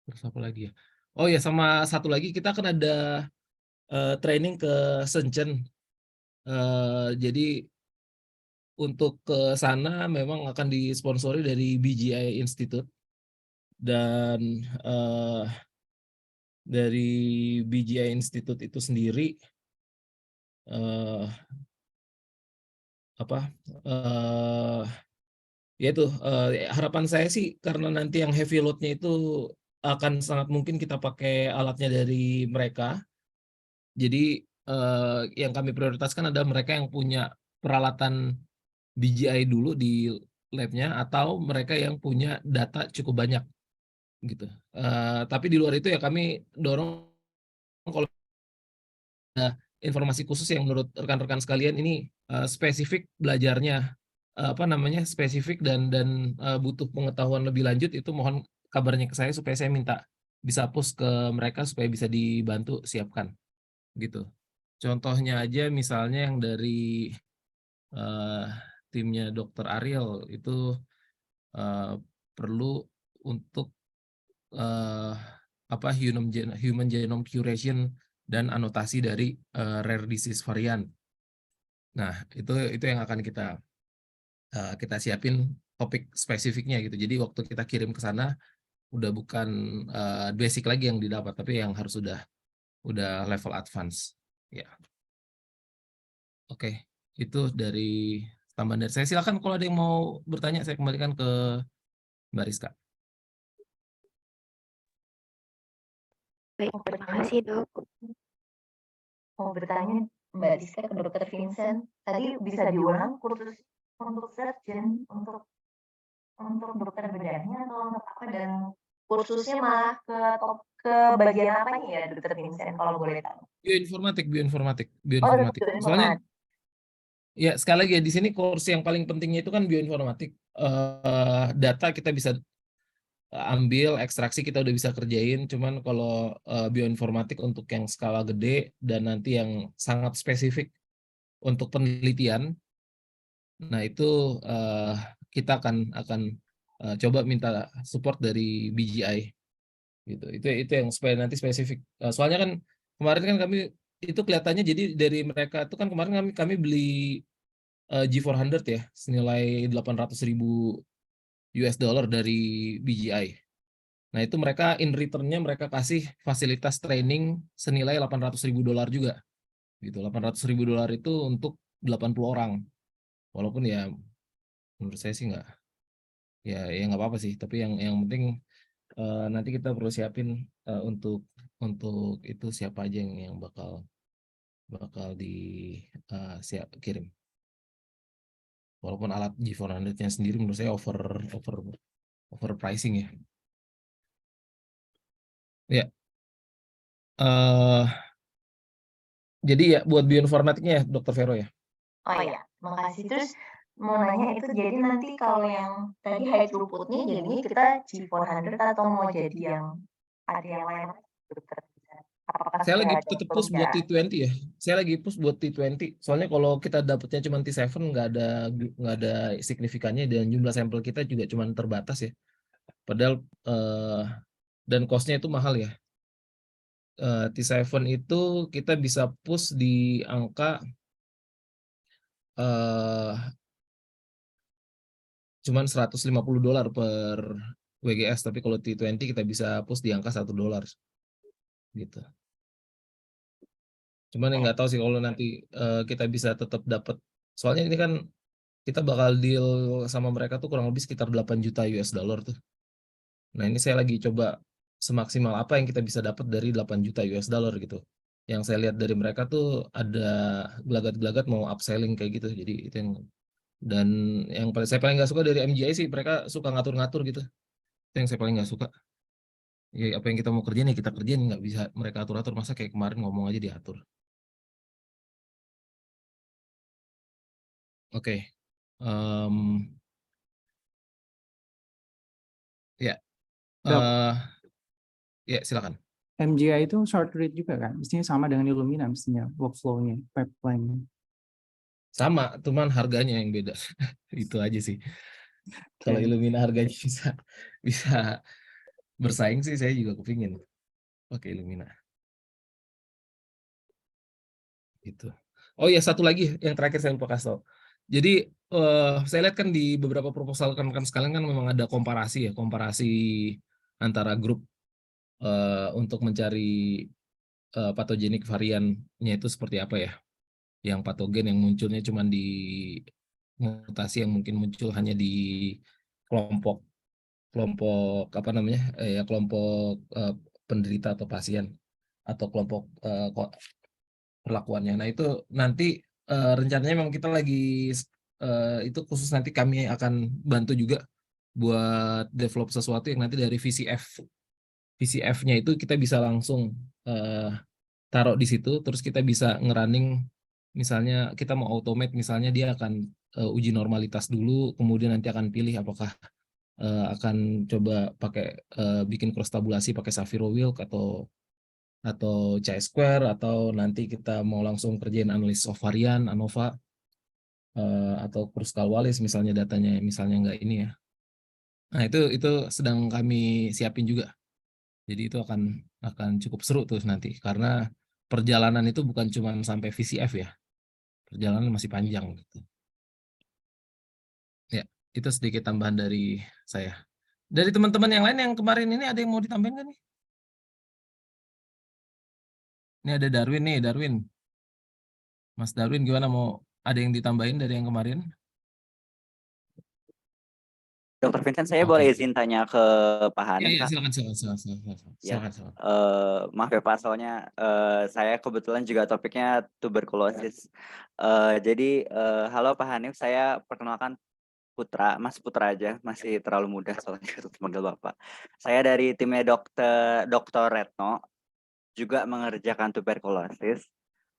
Terus apa lagi ya? Oh ya, sama satu lagi kita akan ada training ke Shenzhen. Jadi untuk ke sana memang akan disponsori dari BGI Institute, dan dari BGI Institute itu sendiri yaitu harapan saya sih karena nanti yang heavy load-nya itu akan sangat mungkin kita pakai alatnya dari mereka. Jadi yang kami prioritaskan adalah mereka yang punya peralatan BGI dulu di lab-nya, atau mereka yang punya data cukup banyak gitu. Tapi di luar itu ya kami dorong kalau ada informasi khusus yang menurut rekan-rekan sekalian ini spesifik belajarnya, spesifik dan butuh pengetahuan lebih lanjut, itu mohon kabarnya ke saya supaya saya minta bisa push ke mereka supaya bisa dibantu siapkan gitu. Contohnya aja misalnya yang dari timnya Dr. Ariel itu perlu untuk human genome curation dan anotasi dari rare disease varian. Nah, itu yang akan kita siapin topik spesifiknya gitu. Jadi waktu kita kirim ke sana udah bukan basic lagi yang didapat, tapi yang harus sudah udah level advance. Ya. Oke, itu dari tambahan dari saya. Silakan kalau ada yang mau bertanya, saya kembalikan ke Mbak Rizka. Baik, terima kasih dok. Mau bertanya Mbak Rizka ke Dr. Vincent, tadi bisa diulang kursus untuk surgeon, untuk dokter bedahnya atau untuk apa, dan kursusnya malah ke bagian apanya ya Dr. Vincent kalau boleh tahu? Bioinformatik. Oh, bioinformatik. Soalnya ya sekali lagi ya, di sini kursi yang paling pentingnya itu kan bioinformatik. Data kita bisa ambil, ekstraksi kita udah bisa kerjain, cuman kalau bioinformatik untuk yang skala gede dan nanti yang sangat spesifik untuk penelitian, nah itu kita akan coba minta support dari BGI gitu. Itu yang supaya nanti spesifik. Soalnya kan kemarin kan kami itu kelihatannya, jadi dari mereka itu kan kemarin kami beli G400 ya, senilai 800.000 US dollar dari BGI. Nah itu mereka in return-nya mereka kasih fasilitas training senilai 800.000 dolar juga. Gitu, 800.000 dolar itu untuk 80 orang. Walaupun ya menurut saya sih nggak nggak apa-apa sih. Tapi yang penting nanti kita perlu siapin untuk itu siapa aja yang bakal siap kirim. Walaupun alat G400-nya sendiri menurut saya over pricing ya. Ya. Jadi ya buat bioinformatiknya ya Dr. Vero ya. Oh iya, makasih. Terus mau nanya itu, jadi nanti kalau yang tadi high throughput-nya jadinya kita G400 atau mau jadi yang ada yang lain, Dokter? Apakah Saya lagi sudah ada tetap push buat T20 ya. Saya lagi push buat T20. Soalnya kalau kita dapatnya cuma T7 nggak ada signifikannya, dan jumlah sampel kita juga cuma terbatas ya. Padahal dan cost-nya itu mahal ya. T7 itu kita bisa push di angka cuman $150 per WGS, tapi kalau T20 kita bisa push di angka $1 gitu. Cuman yang nggak tahu sih kalau nanti kita bisa tetap dapat, soalnya ini kan kita bakal deal sama mereka tuh kurang lebih sekitar 8 juta US dollar tuh. Nah ini saya lagi coba semaksimal apa yang kita bisa dapat dari 8 juta US dollar gitu. Yang saya lihat dari mereka tuh ada gelagat-gelagat mau upselling kayak gitu. Jadi itu dan yang saya paling nggak suka dari MGI sih, mereka suka ngatur-ngatur gitu. Itu yang saya paling nggak suka. Ya, apa yang kita mau kerjain ya kita kerjain, nggak bisa mereka atur-atur. Masa kayak kemarin ngomong aja diatur. Oke. Ya. Dok, Ya silakan. MGI itu short read juga kan? Mestinya sama dengan Illumina, mestinya workflow-nya, pipeline. Sama, cuman harganya yang beda. Itu aja sih. Kalau Illumina harganya bisa bersaing sih, saya juga kepingin pakai Illumina. Gitu. Oh ya, satu lagi yang terakhir saya lupa kasih tahu. Jadi saya lihat kan di beberapa proposal kan sekalian kan memang ada komparasi antara grup untuk mencari patogenik variannya itu seperti apa ya. Yang patogen yang munculnya cuma di mutasi yang mungkin muncul hanya di kelompok apa namanya kelompok penderita atau pasien atau kelompok perlakuannya. Nah itu nanti rencananya memang kita lagi itu khusus nanti kami akan bantu juga buat develop sesuatu yang nanti dari VCF-nya itu kita bisa langsung taruh di situ, terus kita bisa ngerunning, misalnya kita mau automate, misalnya dia akan uji normalitas dulu, kemudian nanti akan pilih apakah akan coba pakai bikin cross tabulasi pakai Saviro Wilk atau chi-square, atau nanti kita mau langsung kerjain analisis of varian ANOVA atau Kruskal-Wallis misalnya datanya misalnya nggak ini ya. Nah itu sedang kami siapin juga. Jadi itu akan cukup seru tuh nanti, karena perjalanan itu bukan cuma sampai VCF ya. Perjalanan masih panjang gitu. Ya, itu sedikit tambahan dari saya. Dari teman-teman yang lain yang kemarin ini ada yang mau ditambahin nggak nih? Ini ada Darwin nih, Darwin. Mas Darwin gimana, mau ada yang ditambahin dari yang kemarin? Dr. Vincent, saya Oke. boleh izin tanya ke Pak Hanif, Iya, Kak? silakan. Ya, Silakan. maaf ya Pak, soalnya saya kebetulan juga topiknya tuberkulosis. Jadi, halo Pak Hanif, saya perkenalkan Putra, Mas Putra aja, masih terlalu muda soalnya untuk manggil Bapak. Saya dari timnya Dr. Retno, juga mengerjakan tuberkulosis.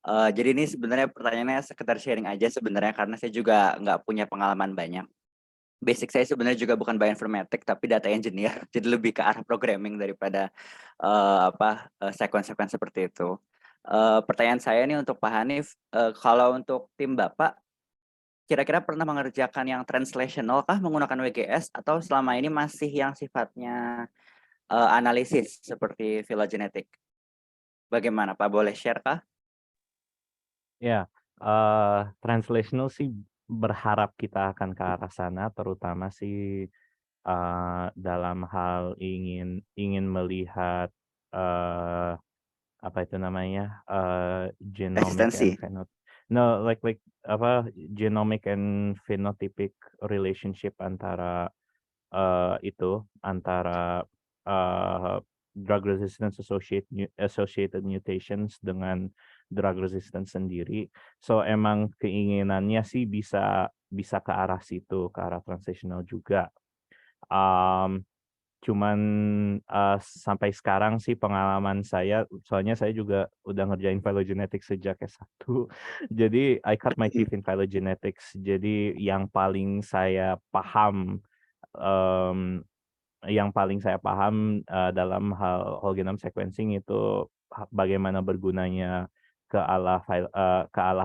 Jadi ini sebenarnya pertanyaannya sekedar sharing aja sebenarnya, karena saya juga nggak punya pengalaman banyak. Basic saya sebenarnya juga bukan bioinformatic tapi data engineer, jadi lebih ke arah programming daripada sequence seperti itu. Pertanyaan saya nih untuk Pak Hanif, kalau untuk tim Bapak kira-kira pernah mengerjakan yang translational kah menggunakan WGS, atau selama ini masih yang sifatnya analisis seperti phylogenetic? Bagaimana Pak, boleh share kah? Ya, translational sih berharap kita akan ke arah sana, terutama sih dalam hal ingin melihat apa itu namanya, genomic Eksistensi. and genomic and phenotypic relationship antara drug resistance associated mutations dengan drug resistance sendiri. So emang keinginannya sih bisa ke arah situ, ke arah translational juga. Cuman sampai sekarang sih pengalaman saya, soalnya saya juga udah ngerjain phylogenetics sejak S1. Jadi I cut my teeth in phylogenetics. Jadi yang paling saya paham dalam hal whole genome sequencing itu bagaimana bergunanya ke arah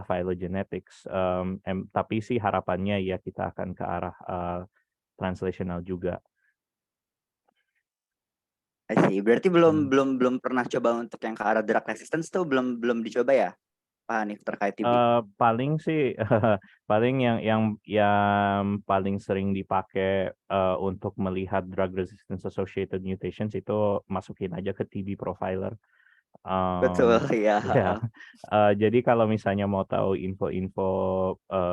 phylogenetics. Tapi sih harapannya ya kita akan ke arah translational juga. I see. Berarti belum pernah coba untuk yang ke arah drug resistance tuh belum dicoba ya, Pak Hanif, terkait TB? Paling sih paling yang paling sering dipakai untuk melihat drug resistance associated mutations itu masukin aja ke TB profiler. Betul, ya. Ya. Jadi kalau misalnya mau tahu info-info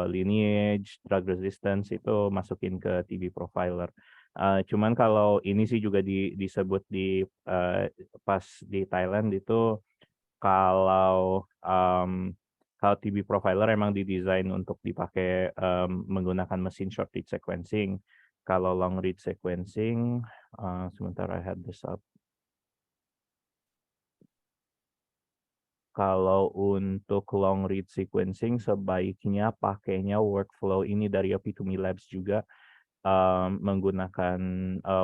lineage, drug resistance itu masukin ke TB profiler. Cuman kalau ini sih juga disebut pas di Thailand itu kalau TB profiler emang didesain untuk dipakai menggunakan mesin short read sequencing. Kalau long read sequencing, sebentar I had this up. Kalau untuk long read sequencing sebaiknya pakainya workflow ini dari Epitome Labs juga, menggunakan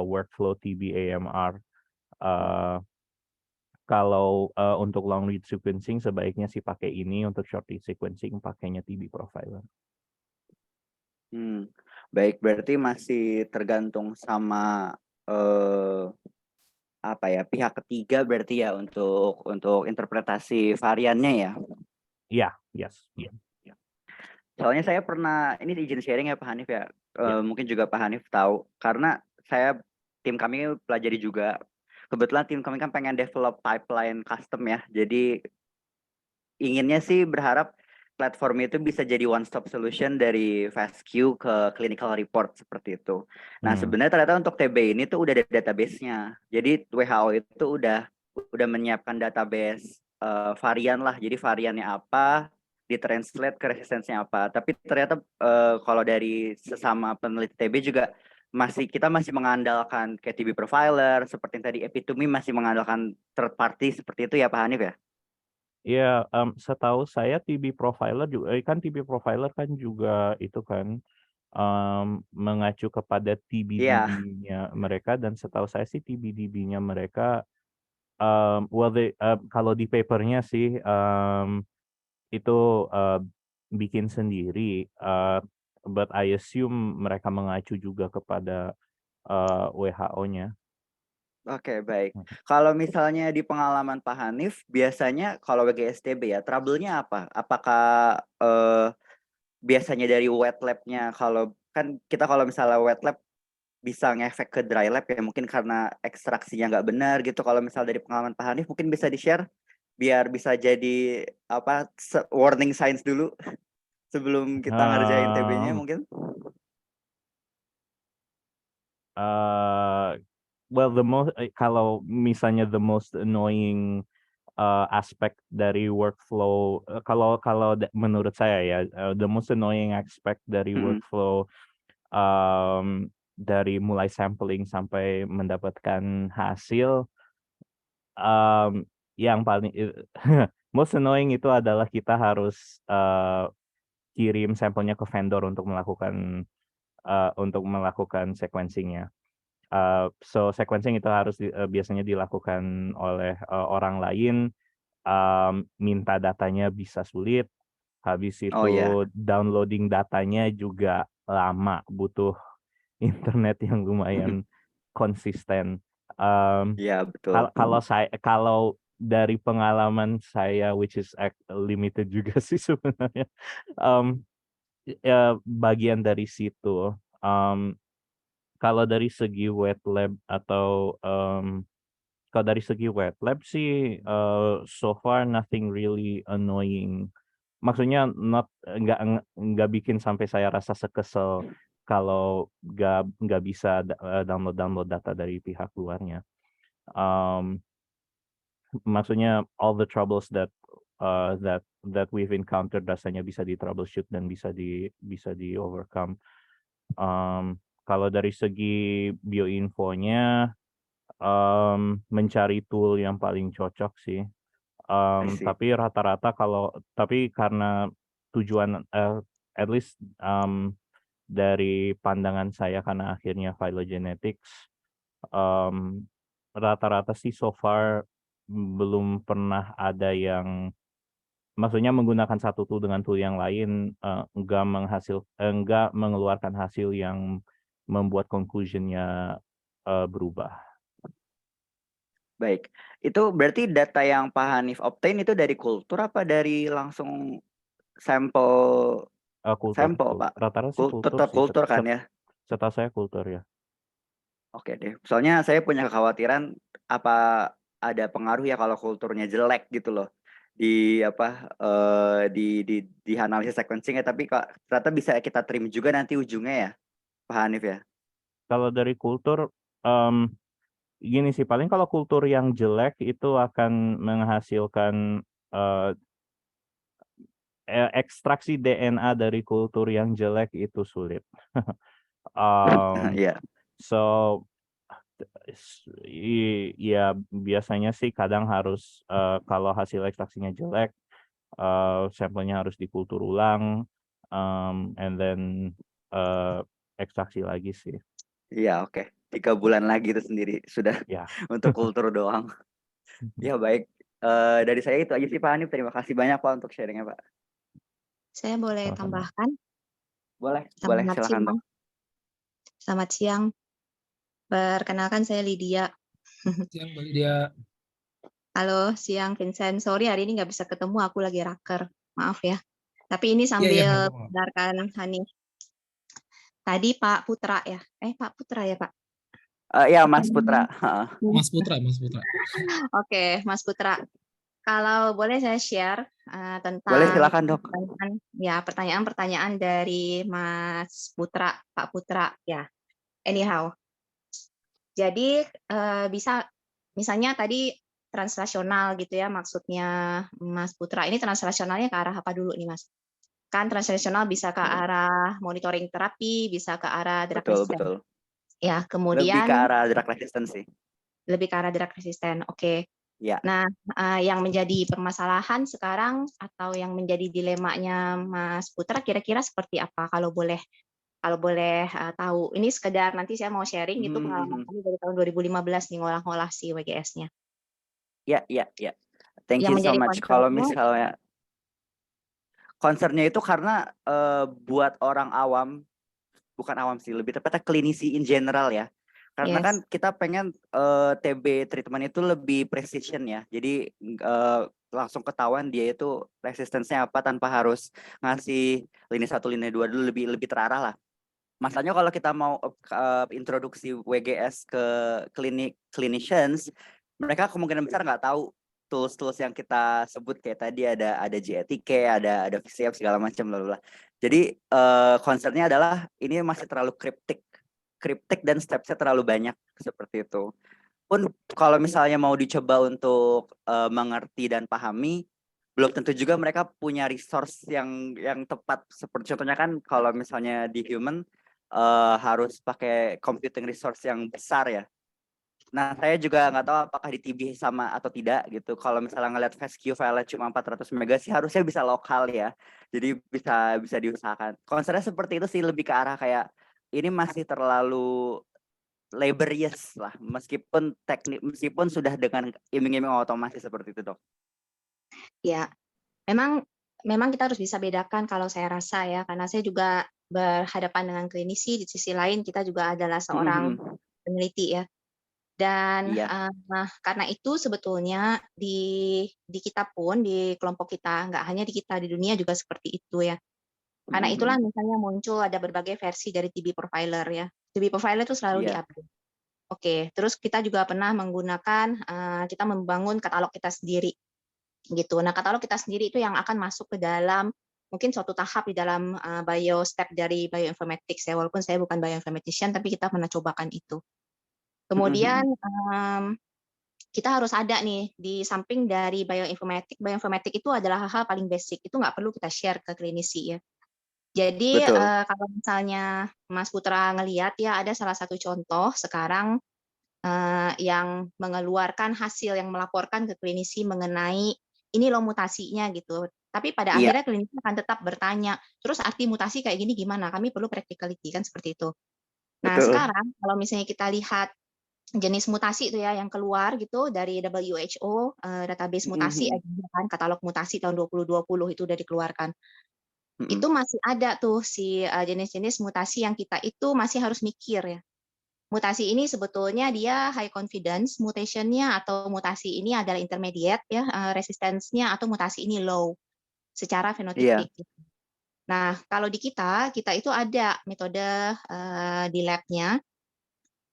workflow TB-AMR. Kalau untuk long read sequencing sebaiknya sih pakai ini, untuk short read sequencing pakainya TB profiler. Baik, berarti masih tergantung sama pihak ketiga berarti ya untuk interpretasi variannya ya. Iya, yes. Soalnya saya pernah, ini izin sharing ya Pak Hanif ya. Mungkin juga Pak Hanif tahu, karena tim kami pelajari juga. Kebetulan tim kami kan pengen develop pipeline custom ya. Jadi inginnya sih berharap platform itu bisa jadi one stop solution dari FastQ ke clinical report seperti itu. Nah, sebenarnya ternyata untuk TB ini tuh udah ada database-nya. Jadi WHO itu udah menyiapkan database varian lah. Jadi variannya apa, ditranslate ke resistensinya apa. Tapi ternyata kalau dari sesama peneliti TB juga kita masih mengandalkan kayak TB profiler, seperti yang tadi Epitome masih mengandalkan third party seperti itu ya Pak Hanif ya? Ya, setahu saya TB profiler juga kan juga itu kan mengacu kepada TBDB-nya mereka, dan setahu saya sih TBDB-nya mereka kalau di papernya sih itu bikin sendiri, but I assume mereka mengacu juga kepada WHO-nya. Oke, baik. Kalau misalnya di pengalaman Pak Hanif, biasanya kalau WGSTB ya, trouble-nya apa? Apakah biasanya dari wet lab-nya? Kalau misalnya wet lab bisa ngefek ke dry lab ya, mungkin karena ekstraksinya nggak benar gitu. Kalau misal dari pengalaman Pak Hanif, mungkin bisa di-share biar bisa jadi warning signs dulu sebelum kita ngerjain TB-nya mungkin. Well, kalau misalnya the most annoying aspek dari workflow, kalau menurut saya ya, the most annoying aspect dari workflow dari mulai sampling sampai mendapatkan hasil, yang paling most annoying itu adalah kita harus kirim sampelnya ke vendor untuk melakukan sequencing-nya. So sequencing itu harus biasanya dilakukan oleh orang lain. Minta datanya bisa sulit. Habis itu downloading datanya juga lama, butuh internet yang lumayan konsisten. Iya, betul. Kalau dari pengalaman saya, which is limited juga sih sebenarnya, ya bagian dari situ. Kalau dari segi wet lab atau kalau dari segi wet lab sih, so far nothing really annoying. Maksudnya nggak bikin sampai saya rasa sekesel kalau nggak bisa download data dari pihak luarnya. Maksudnya all the troubles that we've encountered rasanya bisa di troubleshoot dan bisa di overcome. Kalau dari segi bioinfonya, mencari tool yang paling cocok sih. Tapi rata-rata tapi karena tujuan, at least dari pandangan saya karena akhirnya phylogenetics, rata-rata sih so far belum pernah ada yang, maksudnya menggunakan satu tool dengan tool yang lain, enggak mengeluarkan hasil yang membuat conclusion-nya berubah. Baik, itu berarti data yang Pak Hanif obtain itu dari kultur apa dari langsung sampel Kultur. Pak? Rata-rata sih kultur Tetap sih. kultur kan ya? Setahu saya kultur ya. Oke deh, soalnya saya punya kekhawatiran apa ada pengaruh ya kalau kulturnya jelek gitu loh di di analisis sequencing ya, tapi kok ternyata bisa kita trim juga nanti ujungnya ya, Pak Hanif ya. Kalau dari kultur, gini sih, paling kalau kultur yang jelek itu akan menghasilkan ekstraksi DNA dari kultur yang jelek itu sulit. Iya. So ya biasanya sih kadang harus, kalau hasil ekstraksinya jelek, sampelnya harus dikultur ulang, and then ekstraksi lagi sih. Iya, oke. 3 bulan lagi itu sendiri sudah untuk kultur doang. Ya baik, dari saya itu aja sih Pak Hanif. Terima kasih banyak Pak untuk sharingnya Pak. Saya boleh tambahkan? Boleh, Selamat silakan siang. Selamat siang. Perkenalkan saya Lydia. Siang Mbak Lydia. Halo, siang Vincent. Sorry hari ini nggak bisa ketemu, aku lagi raker. Maaf ya. Tapi ini sambil mendengarkan Hanif. Tadi Pak Putra ya? Pak Putra ya Pak? Ya Mas Putra. Mas Putra. Oke, Mas Putra. Kalau boleh saya share tentang boleh, silakan Dok. Pertanyaan-pertanyaan dari Mas Putra, Pak Putra ya. Anyhow. Jadi bisa misalnya tadi translasional gitu ya maksudnya Mas Putra. Ini translasionalnya ke arah apa dulu nih Mas? Kan translasional bisa ke arah monitoring terapi, bisa ke arah drug resistance. Betul. Ya, kemudian lebih ke arah drug resistance sih. Lebih ke arah drug resistance. Oke. Ya. Nah, yang menjadi permasalahan sekarang atau yang menjadi dilemanya Mas Putra kira-kira seperti apa kalau boleh tahu. Ini sekedar nanti saya mau sharing itu pengalaman kami dari tahun 2015 nih ngolah-ngolah si WGS-nya. Ya. Thank you so much. Kalau misalnya concern-nya itu karena buat orang awam, bukan awam sih, lebih tepatnya klinisi in general ya. Karena kan kita pengen TB treatment itu lebih precision ya. Jadi langsung ketahuan dia itu resistance-nya apa tanpa harus ngasih lini 1, lini 2 dulu, lebih terarah lah. Masalahnya kalau kita mau introduksi WGS ke clinicians, mereka kemungkinan besar nggak tahu tools-tools yang kita sebut kayak tadi ada GATK, ada VCF segala macam lah. Jadi concern-nya adalah ini masih terlalu kriptik dan step-nya terlalu banyak seperti itu. Pun kalau misalnya mau dicoba untuk mengerti dan pahami, belum tentu juga mereka punya resource yang tepat. Seperti contohnya kan kalau misalnya di human harus pakai computing resource yang besar ya. Nah, saya juga nggak tahu apakah di TB sama atau tidak gitu. Kalau misalnya ngeliat FastQ file cuma 400 MB sih harusnya bisa lokal ya. Jadi bisa diusahakan. Concern-nya seperti itu sih, lebih ke arah kayak ini masih terlalu laborious lah, meskipun sudah dengan iming-iming otomasi seperti itu, Dok. Ya, memang kita harus bisa bedakan kalau saya rasa ya, karena saya juga berhadapan dengan klinisi, di sisi lain kita juga adalah seorang peneliti ya. Dan karena itu sebetulnya di kita pun, di kelompok kita, nggak hanya di kita, di dunia juga seperti itu ya. Karena itulah misalnya muncul ada berbagai versi dari TB Profiler ya. TB Profiler itu selalu diupdate. Oke, terus kita juga pernah menggunakan, kita membangun katalog kita sendiri gitu. Nah, katalog kita sendiri itu yang akan masuk ke dalam mungkin suatu tahap di dalam step dari bioinformatics ya, walaupun saya bukan bioinformatician, tapi kita pernah cobakan itu. Kemudian kita harus ada nih di samping dari bioinformatik itu adalah hal-hal paling basic, itu nggak perlu kita share ke klinisi ya. Jadi kalau misalnya Mas Putra ngelihat ya, ada salah satu contoh sekarang yang mengeluarkan hasil yang melaporkan ke klinisi mengenai ini loh mutasinya gitu. Tapi pada akhirnya klinisi akan tetap bertanya, terus arti mutasi kayak gini gimana? Kami perlu practicality kan seperti itu. Nah, sekarang kalau misalnya kita lihat jenis mutasi itu ya yang keluar gitu dari WHO, database mutasi kan, katalog mutasi tahun 2020 itu udah dikeluarkan. Itu masih ada tuh si jenis-jenis mutasi yang kita itu masih harus mikir ya. Mutasi ini sebetulnya dia high confidence mutation-nya, atau mutasi ini adalah intermediate ya, resistance-nya, atau mutasi ini low secara fenotipik. Nah, kalau di kita itu ada metode di lab-nya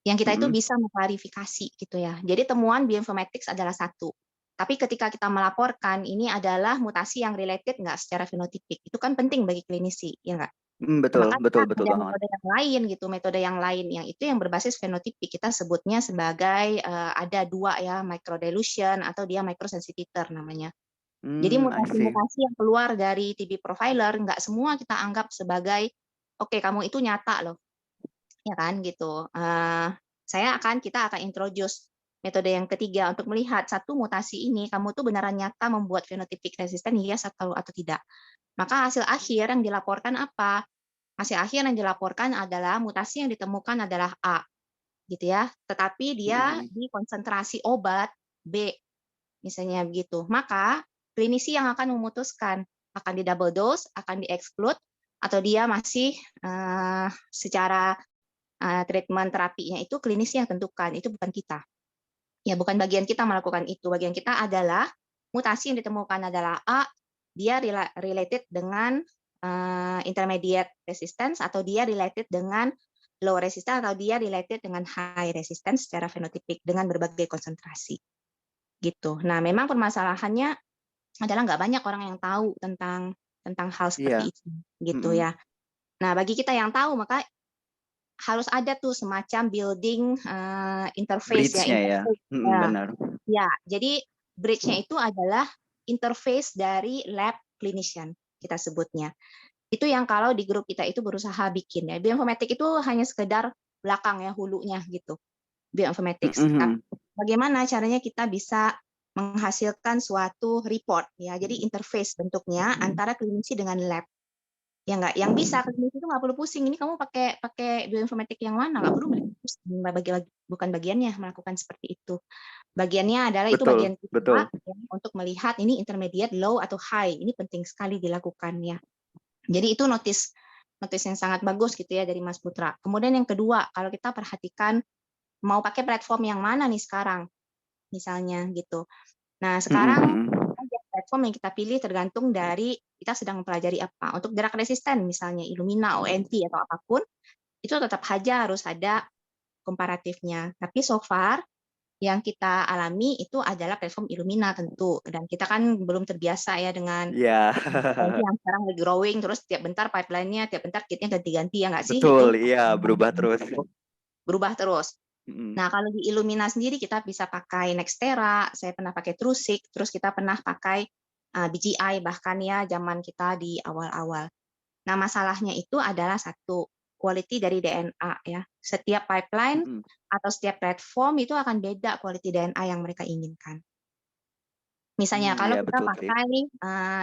yang kita itu bisa mengklarifikasi gitu ya. Jadi temuan bioinformatics adalah satu. Tapi ketika kita melaporkan ini adalah mutasi yang related nggak secara fenotipik, itu kan penting bagi klinisi, ya nggak? Betul Maka banget. metode yang lain gitu, metode yang lain yang itu yang berbasis fenotipik, kita sebutnya sebagai ada dua ya, microdilution atau dia microsensitizer namanya. Jadi mutasi-mutasi yang keluar dari TB Profiler nggak semua kita anggap sebagai oke, kamu itu nyata loh. Ya kan gitu. Kita akan introduce metode yang ketiga untuk melihat satu mutasi ini kamu tuh beneran nyata membuat fenotipik resisten yes atau tidak. Maka hasil akhir yang dilaporkan apa? Hasil akhir yang dilaporkan adalah mutasi yang ditemukan adalah A, gitu ya. Tetapi dia di konsentrasi obat B, misalnya begitu. Maka klinisi yang akan memutuskan akan di double dose, akan di exclude, atau dia masih secara treatment terapinya itu klinisi yang tentukan, itu bukan kita. Ya, bukan bagian kita melakukan itu. Bagian kita adalah mutasi yang ditemukan adalah A, dia related dengan intermediate resistance, atau dia related dengan low resistance, atau dia related dengan high resistance secara fenotipik dengan berbagai konsentrasi. Gitu. Nah, memang permasalahannya adalah nggak banyak orang yang tahu tentang hal seperti itu, gitu ya. Nah, bagi kita yang tahu, maka harus ada tuh semacam building interface ya. Benar. Ya, jadi bridge-nya itu adalah interface dari lab clinician kita sebutnya. Itu yang kalau di grup kita itu berusaha bikin ya. Bioinformatik itu hanya sekedar belakang ya, hulunya gitu. Bioinformatics. Bagaimana caranya kita bisa menghasilkan suatu report ya. Jadi interface bentuknya antara klinisi dengan lab. Ya nggak, yang bisa klinisi itu nggak perlu pusing. Ini kamu pakai bioinformatik yang mana? Nggak perlu pusing. Bukan bagiannya melakukan seperti itu. Bagiannya adalah itu bagian kita ya, untuk melihat ini intermediate, low atau high. Ini penting sekali dilakukannya. Jadi itu notice yang sangat bagus gitu ya dari Mas Putra. Kemudian yang kedua, kalau kita perhatikan mau pakai platform yang mana nih sekarang, misalnya gitu. Nah sekarang platform yang kita pilih tergantung dari kita sedang mempelajari apa. Untuk drug resisten misalnya Illumina, ONT atau apapun, itu tetap saja harus ada komparatifnya. Tapi so far yang kita alami itu adalah platform Illumina tentu, dan kita kan belum terbiasa ya dengan Iya. yang sekarang lagi growing, terus tiap bentar pipeline-nya, tiap bentar kitnya ganti-ganti ya nggak sih? Betul, Itu iya, berubah terus. berubah terus. Mm-mm. Nah, kalau di Illumina sendiri kita bisa pakai Nextera, saya pernah pakai TrueSeq, terus kita pernah pakai BGI bahkan ya zaman kita di awal-awal. Nah, masalahnya itu adalah satu, quality dari DNA ya. Setiap pipeline Mm-mm. atau setiap platform itu akan beda quality DNA yang mereka inginkan. Misalnya kalau Iya, kita betul sih. pakai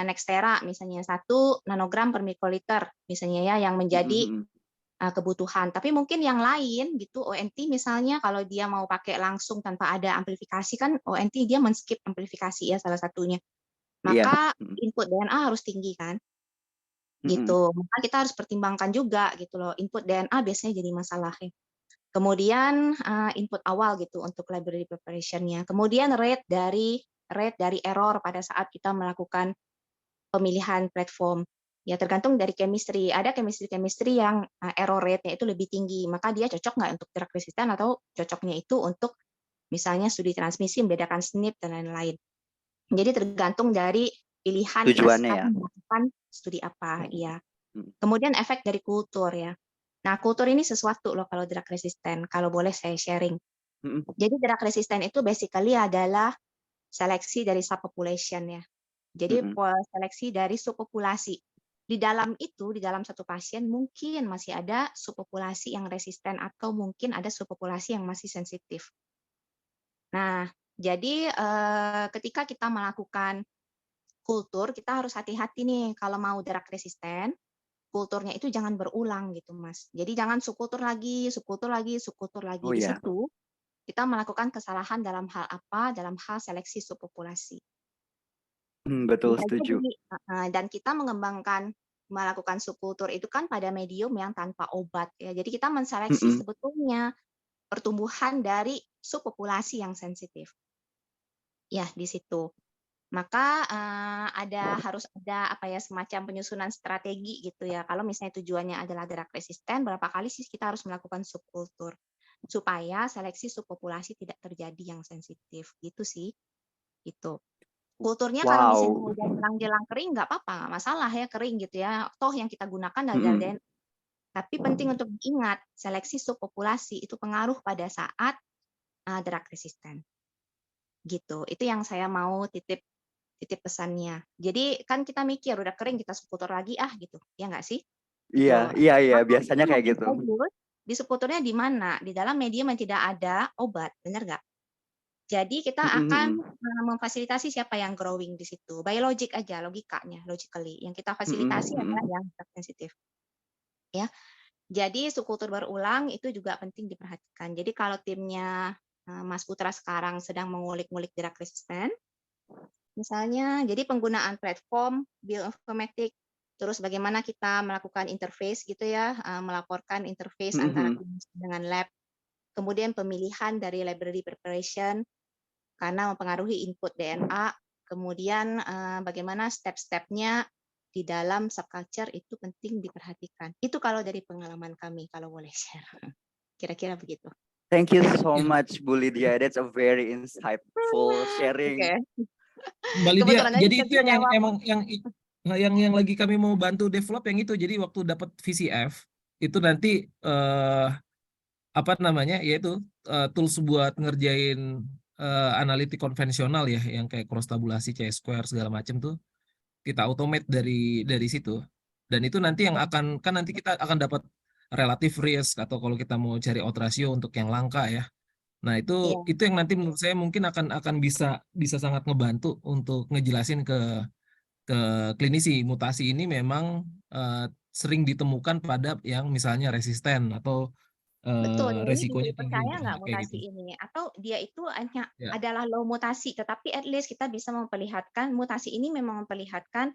Nextera misalnya 1 nanogram per mikroliter misalnya ya yang menjadi Mm-mm. kebutuhan. Tapi mungkin yang lain gitu ONT misalnya kalau dia mau pakai langsung tanpa ada amplifikasi kan ONT dia men-skip amplifikasi ya salah satunya. Iya. Maka Mm-mm. input DNA harus tinggi kan. Mm-mm. Gitu. Maka kita harus pertimbangkan juga gitu loh. Input DNA biasanya jadi masalah ya. Kemudian input awal gitu untuk library preparation-nya. Kemudian rate dari error pada saat kita melakukan pemilihan platform. Ya tergantung dari chemistry. Ada chemistry yang error rate-nya itu lebih tinggi. Maka dia cocok nggak untuk drug resistant atau cocoknya itu untuk misalnya studi transmisi, membedakan SNP dan lain-lain. Jadi tergantung dari pilihan kita Tujuannya ya. sekarang melakukan studi apa. Iya. Mm. Kemudian efek dari kultur ya. Nah, kultur ini sesuatu loh kalau drug resistant. Kalau boleh saya sharing. Mm-mm. Jadi drug resistant itu basically adalah seleksi dari subpopulation ya. Jadi Mm-mm. seleksi dari subpopulasi. Di dalam itu, di dalam satu pasien mungkin masih ada subpopulasi yang resisten atau mungkin ada subpopulasi yang masih sensitif. Nah, jadi ketika kita melakukan kultur, kita harus hati-hati nih kalau mau drug resisten, kulturnya itu jangan berulang gitu, Mas. Jadi jangan subkultur lagi, subkultur lagi, subkultur lagi. Oh Di iya. situ kita melakukan kesalahan dalam hal apa? Dalam hal seleksi subpopulasi. Betul, Bisa setuju. jadi, dan kita melakukan subkultur itu kan pada medium yang tanpa obat ya. Jadi kita menseleksi Mm-mm. sebetulnya pertumbuhan dari subpopulasi yang sensitif. Ya, di situ. Maka harus ada apa ya semacam penyusunan strategi gitu ya. Kalau misalnya tujuannya adalah drug resisten, berapa kali sih kita harus melakukan subkultur supaya seleksi subpopulasi tidak terjadi yang sensitif gitu sih. Gitu. Kulturnya kalau misalnya Wow. udah jelang-jelang kering nggak apa-apa, nggak masalah ya kering gitu ya. Toh yang kita gunakan adalah Mm-mm. DNA. Tapi penting untuk diingat, seleksi subpopulasi itu pengaruh pada saat drug resisten. Gitu. Itu yang saya mau titip pesannya. Jadi kan kita mikir udah kering kita subkultur lagi gitu. Ya nggak sih? Iya, Gitu. iya, Maka biasanya itu kayak lebih gitu. bagus di subkulturnya di mana? Di dalam medium yang tidak ada obat, benar nggak? Jadi kita akan memfasilitasi siapa yang growing di situ. By logic aja, logikanya, logically. Yang kita fasilitasi adalah yang sensitif. Ya. Jadi subkultur berulang itu juga penting diperhatikan. Jadi kalau timnya Mas Putra sekarang sedang mengulik-ngulik drug resistant, misalnya, jadi penggunaan platform bioinformatik, terus bagaimana kita melakukan interface gitu ya, melaporkan interface antara klinis dengan lab, kemudian pemilihan dari library preparation karena mempengaruhi input DNA, kemudian bagaimana step-stepnya di dalam subculture itu penting diperhatikan. Itu kalau dari pengalaman kami, kalau boleh share. Kira-kira begitu. Thank you so much, Bu Lydia. That's a very insightful sharing. Oke. Mbak Lydia, Kebetulan aja jadi kita itu bisa yang jawab. emang yang lagi kami mau bantu develop yang itu. Jadi waktu dapat VCF itu nanti apa namanya yaitu tools buat ngerjain analitik konvensional ya yang kayak cross tabulasi, chi-square segala macam tuh kita automate dari situ. Dan itu nanti yang akan kan nanti kita akan dapat relative risk atau kalau kita mau cari odds ratio untuk yang langka ya. Nah, itu yang nanti menurut saya mungkin akan bisa sangat ngebantu untuk ngejelasin ke klinisi mutasi ini memang sering ditemukan pada yang misalnya resisten atau Betul, dan ini bisa resikonya tinggi dipercaya nggak kayak mutasi gitu. ini? Atau dia itu hanya Ya. adalah low mutasi, tetapi at least kita bisa memperlihatkan mutasi ini memang memperlihatkan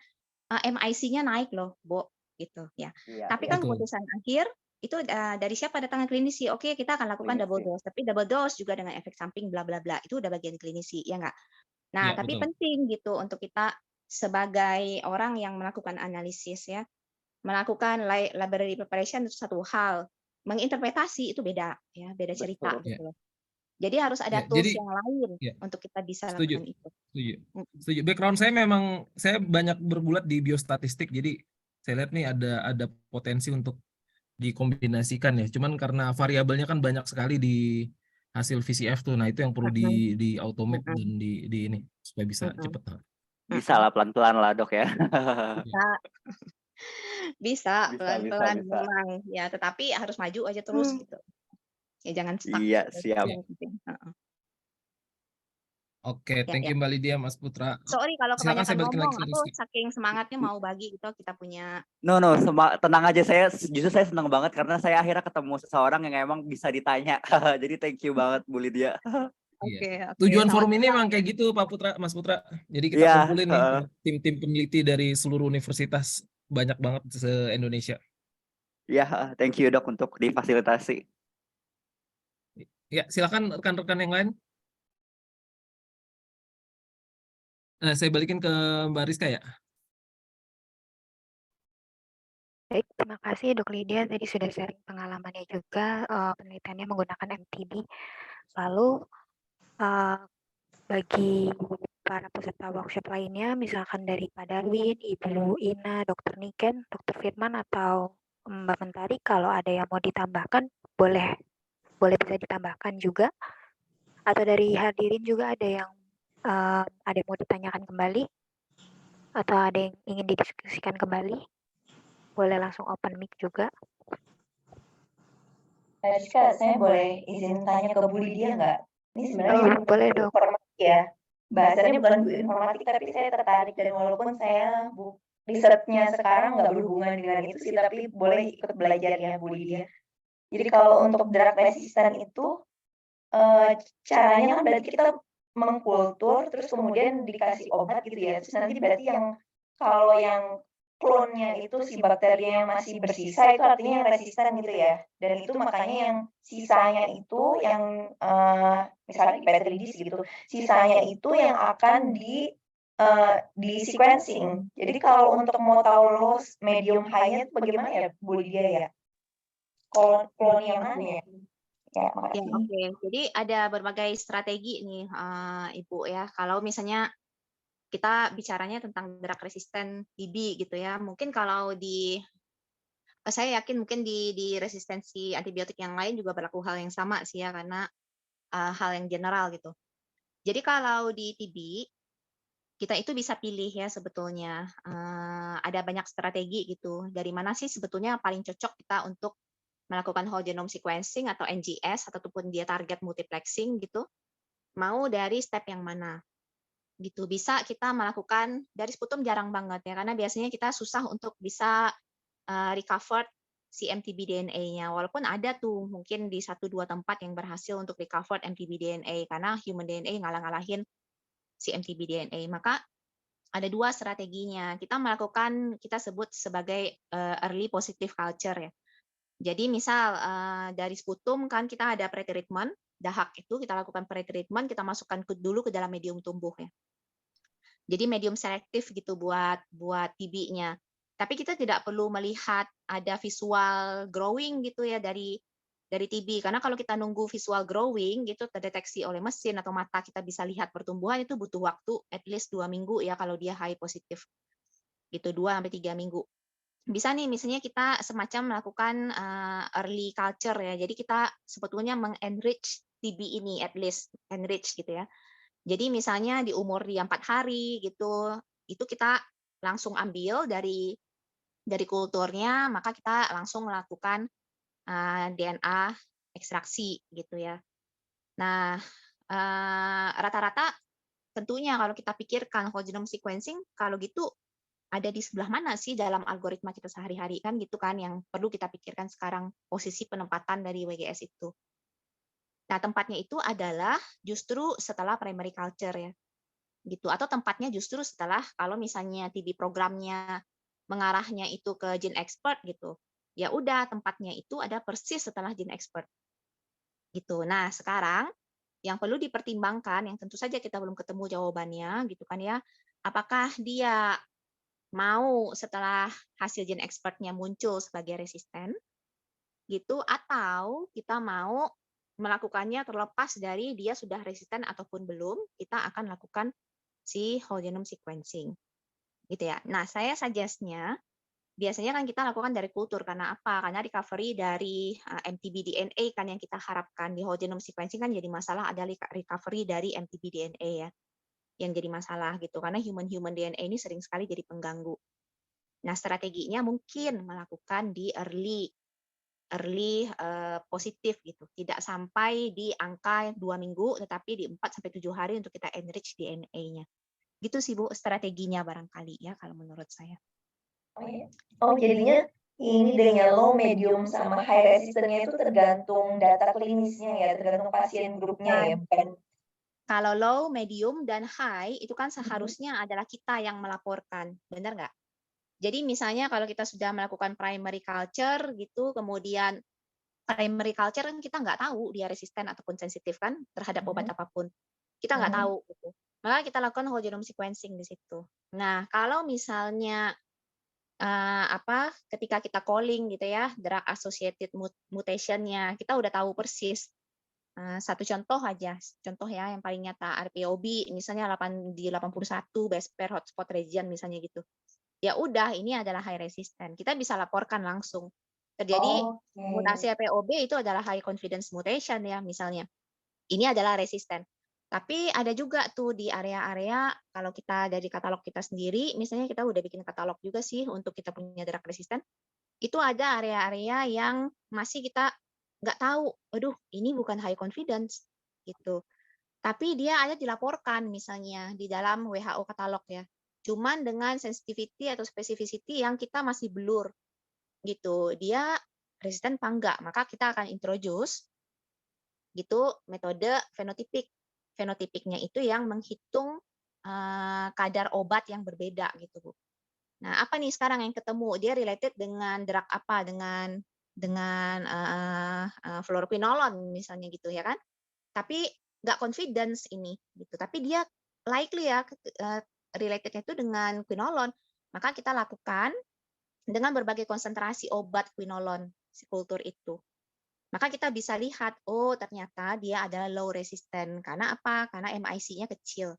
MIC-nya naik loh, Bo, gitu ya. Iya, Tapi iya. kan keputusan akhir itu dari siapa? Datangnya klinisi. Oke, kita akan lakukan double Klinisi. dose, tapi double dose juga dengan efek samping bla bla bla. Itu udah bagian klinisi, ya nggak? Nah, Ya, tapi betul. penting gitu untuk kita sebagai orang yang melakukan analisis ya, melakukan library preparation itu satu hal, menginterpretasi itu beda ya, beda cerita Betul. gitu loh. Jadi harus ada Ya, tools jadi yang lain ya, untuk kita bisa setuju, lakukan itu. setuju, setuju. Background saya memang saya banyak bergulat di biostatistik, jadi saya lihat nih ada potensi untuk dikombinasikan ya. Cuman karena variabelnya kan banyak sekali di hasil VCF tuh, nah itu yang perlu di automate dan di ini supaya bisa cepet. Bisa lah pelan-pelan lah dok ya. Bisa Bisa, pelan-pelan bisa. memang ya, tetapi harus maju aja terus gitu. Ya jangan stuck. Iya, gitu. siap. Yang penting. Oke, thank you Mbak Lydia, Mas Putra. Sorry kalau Silakan saya kebanyakan balikin ngomong, lagi ke aku Rizky. saking semangatnya mau bagi gitu, kita punya. No, tenang aja, justru saya senang banget karena saya akhirnya ketemu seseorang yang emang bisa ditanya. Jadi thank you banget Bu Lydia. Iya. Tujuan forum ini memang kayak gitu Pak Putra, Mas Putra. Jadi kita Iya, kumpulin nih tim-tim peneliti dari seluruh universitas, banyak banget se-Indonesia. Iya, thank you dok untuk difasilitasi. Ya, silakan rekan-rekan yang lain. Saya balikin ke Mbak Rizka ya. Baik, terima kasih Dok Lydia tadi sudah sharing pengalamannya juga penelitiannya menggunakan MTB. Lalu bagi para peserta workshop lainnya, misalkan dari Pak Darwin, Ibu Ina, Dr. Niken, Dr. Firman, atau Mbak Mentari, kalau ada yang mau ditambahkan, boleh bisa ditambahkan juga. Atau dari hadirin juga ada yang mau ditanyakan kembali, atau ada yang ingin didiskusikan kembali, boleh langsung open mic juga. Rizka, saya boleh izin tanya ke Bu Lydia nggak? Ini sebenarnya boleh dok. Informatik ya. Bahasanya bukan informatik, tapi saya tertarik dan walaupun saya risetnya sekarang nggak berhubungan dengan itu sih, tapi boleh ikut belajar ya Bu Lydia. Jadi kalau untuk drug resistant itu caranya kan berarti kita mengkultur terus kemudian dikasih obat gitu ya. Terus nanti berarti yang kalau yang klonnya itu si bakterinya masih bersisa itu artinya yang resisten gitu ya. Dan itu makanya yang sisanya itu yang misalnya Petridis gitu. Sisanya itu yang akan di sequencing. Jadi kalau untuk mau tahu loss medium high-nya itu bagaimana ya Bu Lydia ya? Klon yang mana ya? Ya, Ya, oke. Jadi ada berbagai strategi nih, Ibu ya. Kalau misalnya kita bicaranya tentang drug resistant TB gitu ya. Mungkin kalau saya yakin mungkin di resistensi antibiotik yang lain juga berlaku hal yang sama sih ya, karena hal yang general gitu. Jadi kalau di TB kita itu bisa pilih ya sebetulnya, ada banyak strategi gitu. Dari mana sih sebetulnya paling cocok kita untuk melakukan whole genome sequencing atau NGS ataupun dia target multiplexing gitu. Mau dari step yang mana? Gitu. Bisa kita melakukan dari sputum jarang banget ya, karena biasanya kita susah untuk bisa recover si MTB DNA-nya. Walaupun ada tuh mungkin di 1-2 tempat yang berhasil untuk recover MTB DNA karena human DNA ngalah-ngalahin si MTB DNA. Maka ada 2 strateginya. Kita melakukan, kita sebut sebagai early positive culture ya. Jadi misal dari sputum kan kita ada pretreatment, dahak itu kita lakukan pretreatment, kita masukkan dulu ke dalam medium tumbuh ya. Jadi medium selektif gitu buat TB-nya. Tapi kita tidak perlu melihat ada visual growing gitu ya dari TB, karena kalau kita nunggu visual growing gitu terdeteksi oleh mesin atau mata kita bisa lihat pertumbuhan, itu butuh waktu at least 2 minggu ya kalau dia high positif. Gitu 2-3 minggu. Bisa nih misalnya kita semacam melakukan early culture ya. Jadi kita sebetulnya mengenrich TB ini, at least enrich gitu ya. Jadi misalnya di umur dia 4 hari gitu, itu kita langsung ambil dari kulturnya, maka kita langsung melakukan DNA ekstraksi gitu ya. Nah, rata-rata tentunya kalau kita pikirkan whole genome sequencing, kalau gitu ada di sebelah mana sih dalam algoritma kita sehari-hari kan gitu kan yang perlu kita pikirkan sekarang posisi penempatan dari WGS itu. Nah, tempatnya itu adalah justru setelah primary culture ya. Gitu, atau tempatnya justru setelah kalau misalnya TB programnya mengarahnya itu ke gene expert gitu. Ya udah tempatnya itu ada persis setelah gene expert. Gitu. Nah, sekarang yang perlu dipertimbangkan yang tentu saja kita belum ketemu jawabannya gitu kan ya. Apakah dia mau setelah hasil gene expertnya muncul sebagai resisten gitu, atau kita mau melakukannya terlepas dari dia sudah resisten ataupun belum, kita akan lakukan si whole genome sequencing. Gitu ya. Nah, saya suggest-nya biasanya kan kita lakukan dari kultur karena apa? Karena recovery dari MTB DNA kan yang kita harapkan di whole genome sequencing kan jadi masalah ada recovery dari MTB DNA ya. Yang jadi masalah gitu karena human DNA ini sering sekali jadi pengganggu. Nah, strateginya mungkin melakukan di early positif gitu. Tidak sampai di angka 2 minggu tetapi di 4 sampai 7 hari untuk kita enrich DNA-nya. Gitu sih Bu strateginya barangkali ya kalau menurut saya. Oh jadinya ini dengan low, medium, sama high resistance-nya itu tergantung data klinisnya ya, tergantung pasien grupnya ya, bukan? Kalau low, medium, dan high itu kan seharusnya adalah kita yang melaporkan, benar nggak? Jadi misalnya kalau kita sudah melakukan primary culture gitu, kemudian primary culture kan kita nggak tahu dia resisten ataupun sensitif kan terhadap obat apapun. Kita nggak tahu gitu. Maka kita lakukan whole genome sequencing di situ. Nah, kalau misalnya ketika kita calling gitu ya, drug associated mutation-nya, kita udah tahu persis. Satu contoh aja, contoh ya yang paling nyata RPOB misalnya 81 base pair hotspot region misalnya gitu. Ya udah ini adalah high resistant. Kita bisa laporkan langsung. Terjadi mutasi RPOB itu adalah high confidence mutation ya misalnya. Ini adalah resisten. Tapi ada juga tuh di area-area kalau kita dari katalog kita sendiri, misalnya kita udah bikin katalog juga sih untuk kita punya drug resisten. Itu ada area-area yang masih kita nggak tahu, aduh ini bukan high confidence gitu. Tapi dia ada dilaporkan misalnya di dalam WHO katalog ya. Cuman dengan sensitivity atau specificity yang kita masih blur gitu. Dia resisten apa enggak? Maka kita akan introduce gitu metode fenotipik. Fenotipiknya itu yang menghitung kadar obat yang berbeda gitu, Bu. Nah, apa nih sekarang yang ketemu? Dia related dengan drug apa? Dengan fluoroquinolone misalnya gitu ya kan? Tapi nggak confidence ini gitu. Tapi dia likely ya relatednya itu dengan quinolone. Maka kita lakukan dengan berbagai konsentrasi obat quinolone si kultur itu. Maka kita bisa lihat, oh ternyata dia adalah low resistant. Karena apa? Karena MIC-nya kecil.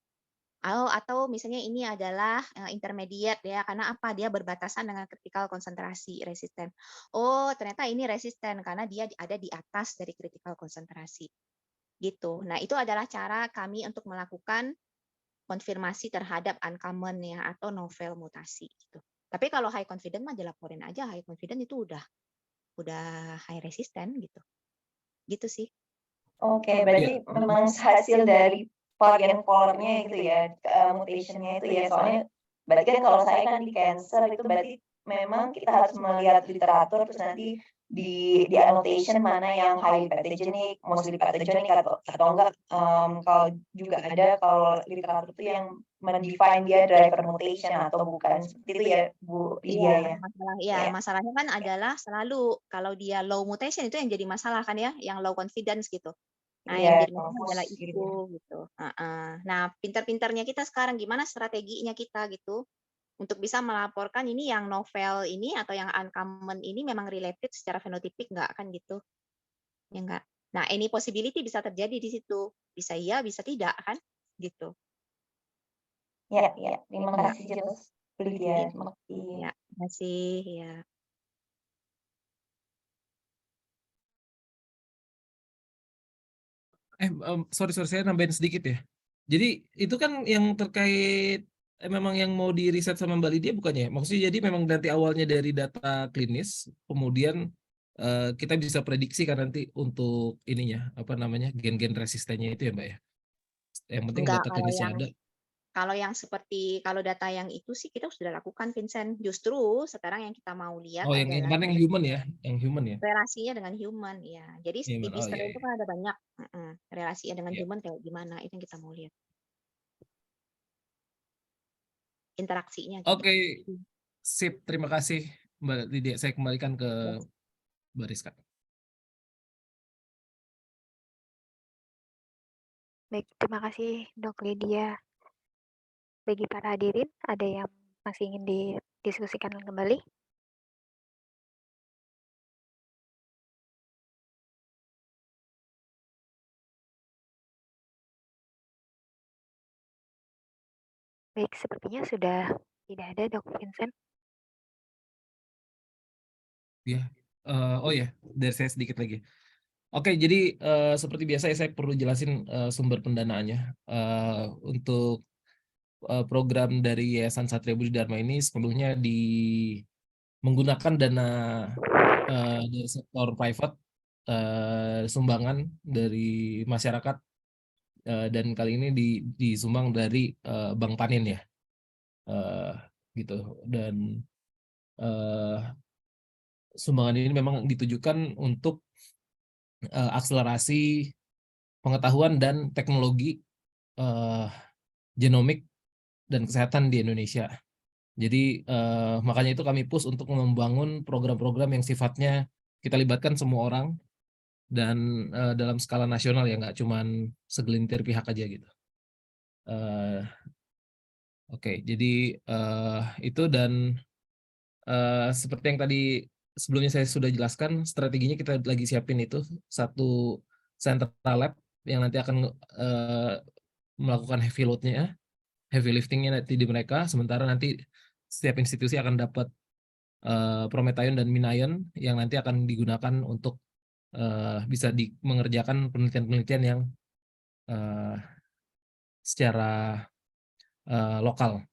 Atau misalnya ini adalah intermediate ya, karena apa? Dia berbatasan dengan critical konsentrasi resisten. Oh, ternyata ini resisten karena dia ada di atas dari critical konsentrasi. Gitu. Nah, itu adalah cara kami untuk melakukan konfirmasi terhadap uncommon ya atau novel mutasi gitu. Tapi kalau high confident mah dilaporin aja, high confident itu udah high resistant gitu. Gitu sih. Oke, berarti memang hasil dari varian color-nya gitu ya, mutation-nya itu ya. Soalnya berarti kan kalau saya kan di cancer itu berarti memang kita harus melihat literatur terus nanti di annotation mana yang highly pathogenic, mostly pathogenic atau enggak kalau juga ada kalau literatur itu yang mendefine dia driver mutation atau bukan seperti itu ya Bu Lydia ya. Masalahnya kan adalah selalu kalau dia low mutation itu yang jadi masalah kan ya, yang low confidence gitu. Nah, yang jadi masalah adalah itu gitu. Nah, pintar-pintarnya kita sekarang gimana strateginya kita gitu untuk bisa melaporkan ini yang novel ini atau yang uncommon ini memang related secara fenotipik nggak kan gitu. Ya enggak. Nah, any possibility bisa terjadi di situ. Bisa iya, bisa tidak kan gitu. Ya. Terima kasih jelas Lydia. Terima kasih. Ya, terima kasih ya. Sorry saya nambahin sedikit ya. Jadi itu kan yang terkait memang yang mau di riset sama Mbak Lydia bukannya? Maksudnya jadi memang nanti awalnya dari data klinis, kemudian kita bisa prediksi kan nanti untuk ininya apa namanya gen-gen resistennya itu ya Mbak ya. Yang penting Enggak, data klinisnya ada. Kalau yang seperti kalau data yang itu sih kita sudah lakukan Vincent. Justru sekarang yang kita mau lihat yang adalah mana yang human ya, yang human ya. relasinya dengan human ya. Jadi di Bister itu kan ada banyak relasinya dengan human kayak gimana itu yang kita mau lihat. Interaksinya. Gitu. Oke. Sip, terima kasih Mbak Lydia. Saya kembalikan ke Mbak Rizka. Baik, terima kasih Dok Lydia. Bagi para hadirin, ada yang masih ingin didiskusikan kembali? Baik, sepertinya sudah tidak ada, Dok Vincent. Ya, oh ya, dari saya sedikit lagi. Oke, jadi seperti biasa ya, saya perlu jelasin sumber pendanaannya. Untuk program dari Yayasan Satria Budi Dharma ini sebelumnya menggunakan dana dari sektor private, sumbangan dari masyarakat, dan kali ini disumbang dari Bank Panin ya, gitu. Dan sumbangan ini memang ditujukan untuk akselerasi pengetahuan dan teknologi genomik dan kesehatan di Indonesia. Jadi makanya itu kami push untuk membangun program-program yang sifatnya kita libatkan semua orang dan dalam skala nasional ya, nggak cuman segelintir pihak aja gitu. Oke, jadi itu dan seperti yang tadi sebelumnya saya sudah jelaskan, strateginya kita lagi siapin itu satu central lab yang nanti akan melakukan heavy liftingnya nanti di mereka, sementara nanti setiap institusi akan dapat Promethean dan Minayon yang nanti akan digunakan untuk bisa mengerjakan penelitian-penelitian yang secara lokal.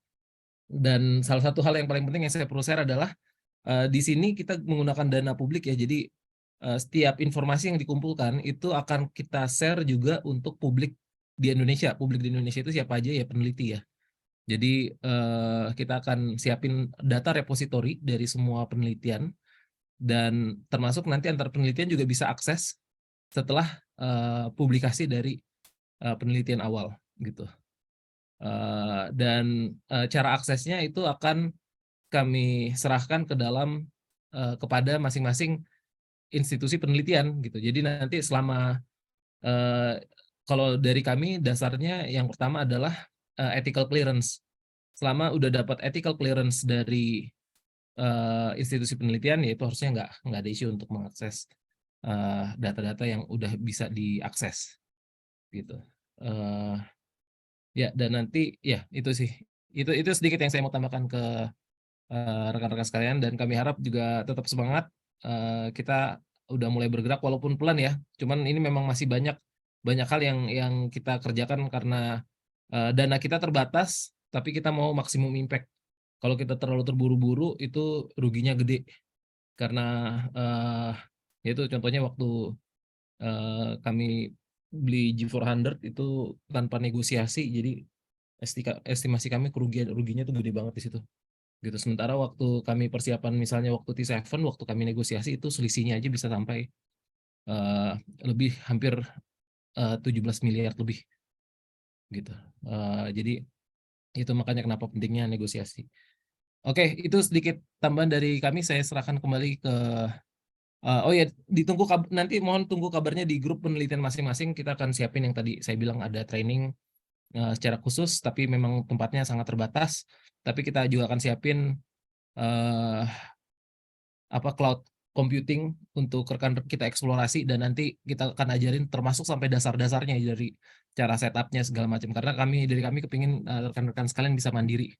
Dan salah satu hal yang paling penting yang saya perlu share adalah di sini kita menggunakan dana publik ya, jadi setiap informasi yang dikumpulkan itu akan kita share juga untuk publik di Indonesia. Publik di Indonesia itu siapa aja ya, peneliti ya. Jadi kita akan siapin data repository dari semua penelitian, dan termasuk nanti antar penelitian juga bisa akses setelah publikasi dari penelitian awal gitu. Dan cara aksesnya itu akan kami serahkan ke dalam kepada masing-masing institusi penelitian gitu. Jadi nanti selama kalau dari kami dasarnya yang pertama adalah ethical clearance. Selama udah dapat ethical clearance dari institusi penelitian, ya itu harusnya nggak ada isu untuk mengakses data-data yang udah bisa diakses gitu. Ya, dan nanti ya itu sih, itu sedikit yang saya mau tambahkan ke rekan-rekan sekalian, dan kami harap juga tetap semangat. Kita udah mulai bergerak walaupun pelan ya, cuman ini memang masih banyak hal yang kita kerjakan karena dana kita terbatas, tapi kita mau maksimum impact. Kalau kita terlalu terburu-buru itu ruginya gede, karena itu contohnya waktu kami beli G400 itu tanpa negosiasi, jadi estimasi kami ruginya tuh gede banget di situ gitu. Sementara waktu kami persiapan misalnya waktu T7, waktu kami negosiasi itu selisihnya aja bisa sampai lebih hampir 17 miliar lebih gitu. Jadi itu makanya kenapa pentingnya negosiasi. Oke, itu sedikit tambahan dari kami. Saya serahkan kembali ke oh ya, ditunggu nanti mohon tunggu kabarnya di grup penelitian masing-masing. Kita akan siapin yang tadi saya bilang ada training secara khusus, tapi memang tempatnya sangat terbatas. Tapi kita juga akan siapin cloud computing untuk rekan kita eksplorasi, dan nanti kita akan ajarin termasuk sampai dasar-dasarnya dari cara setupnya segala macam. Karena dari kami kepingin rekan-rekan sekalian bisa mandiri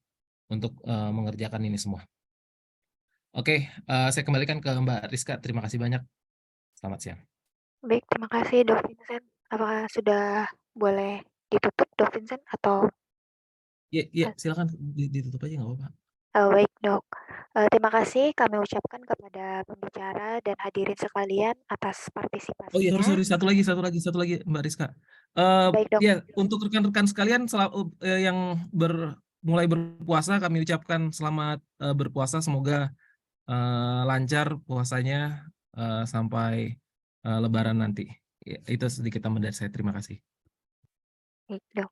untuk mengerjakan ini semua. Oke, saya kembalikan ke Mbak Rizka. Terima kasih banyak. Selamat siang. Baik, terima kasih Dok Vincent. Apakah sudah boleh ditutup Dok Vincent atau? Iya, silakan ditutup aja nggak apa-apa. Baik Dok, terima kasih kami ucapkan kepada pembicara dan hadirin sekalian atas partisipasinya. Oh iya, sorry, satu lagi Mbak Rizka. Baik Dok. Ya, untuk rekan-rekan sekalian yang mulai berpuasa, kami ucapkan selamat berpuasa, semoga lancar puasanya sampai Lebaran nanti. Ya, itu sedikit tambahan dari saya. Terima kasih. Baik Dok.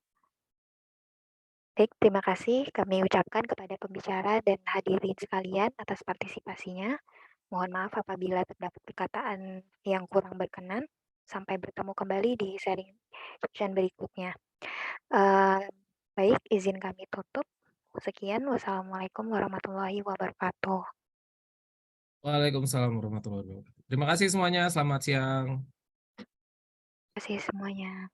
Baik, terima kasih kami ucapkan kepada pembicara dan hadirin sekalian atas partisipasinya. Mohon maaf apabila terdapat perkataan yang kurang berkenan. Sampai bertemu kembali di sharing session berikutnya. Baik, izin kami tutup. Sekian, wassalamualaikum warahmatullahi wabarakatuh. Waalaikumsalam warahmatullahi wabarakatuh. Terima kasih semuanya, selamat siang. Terima kasih semuanya.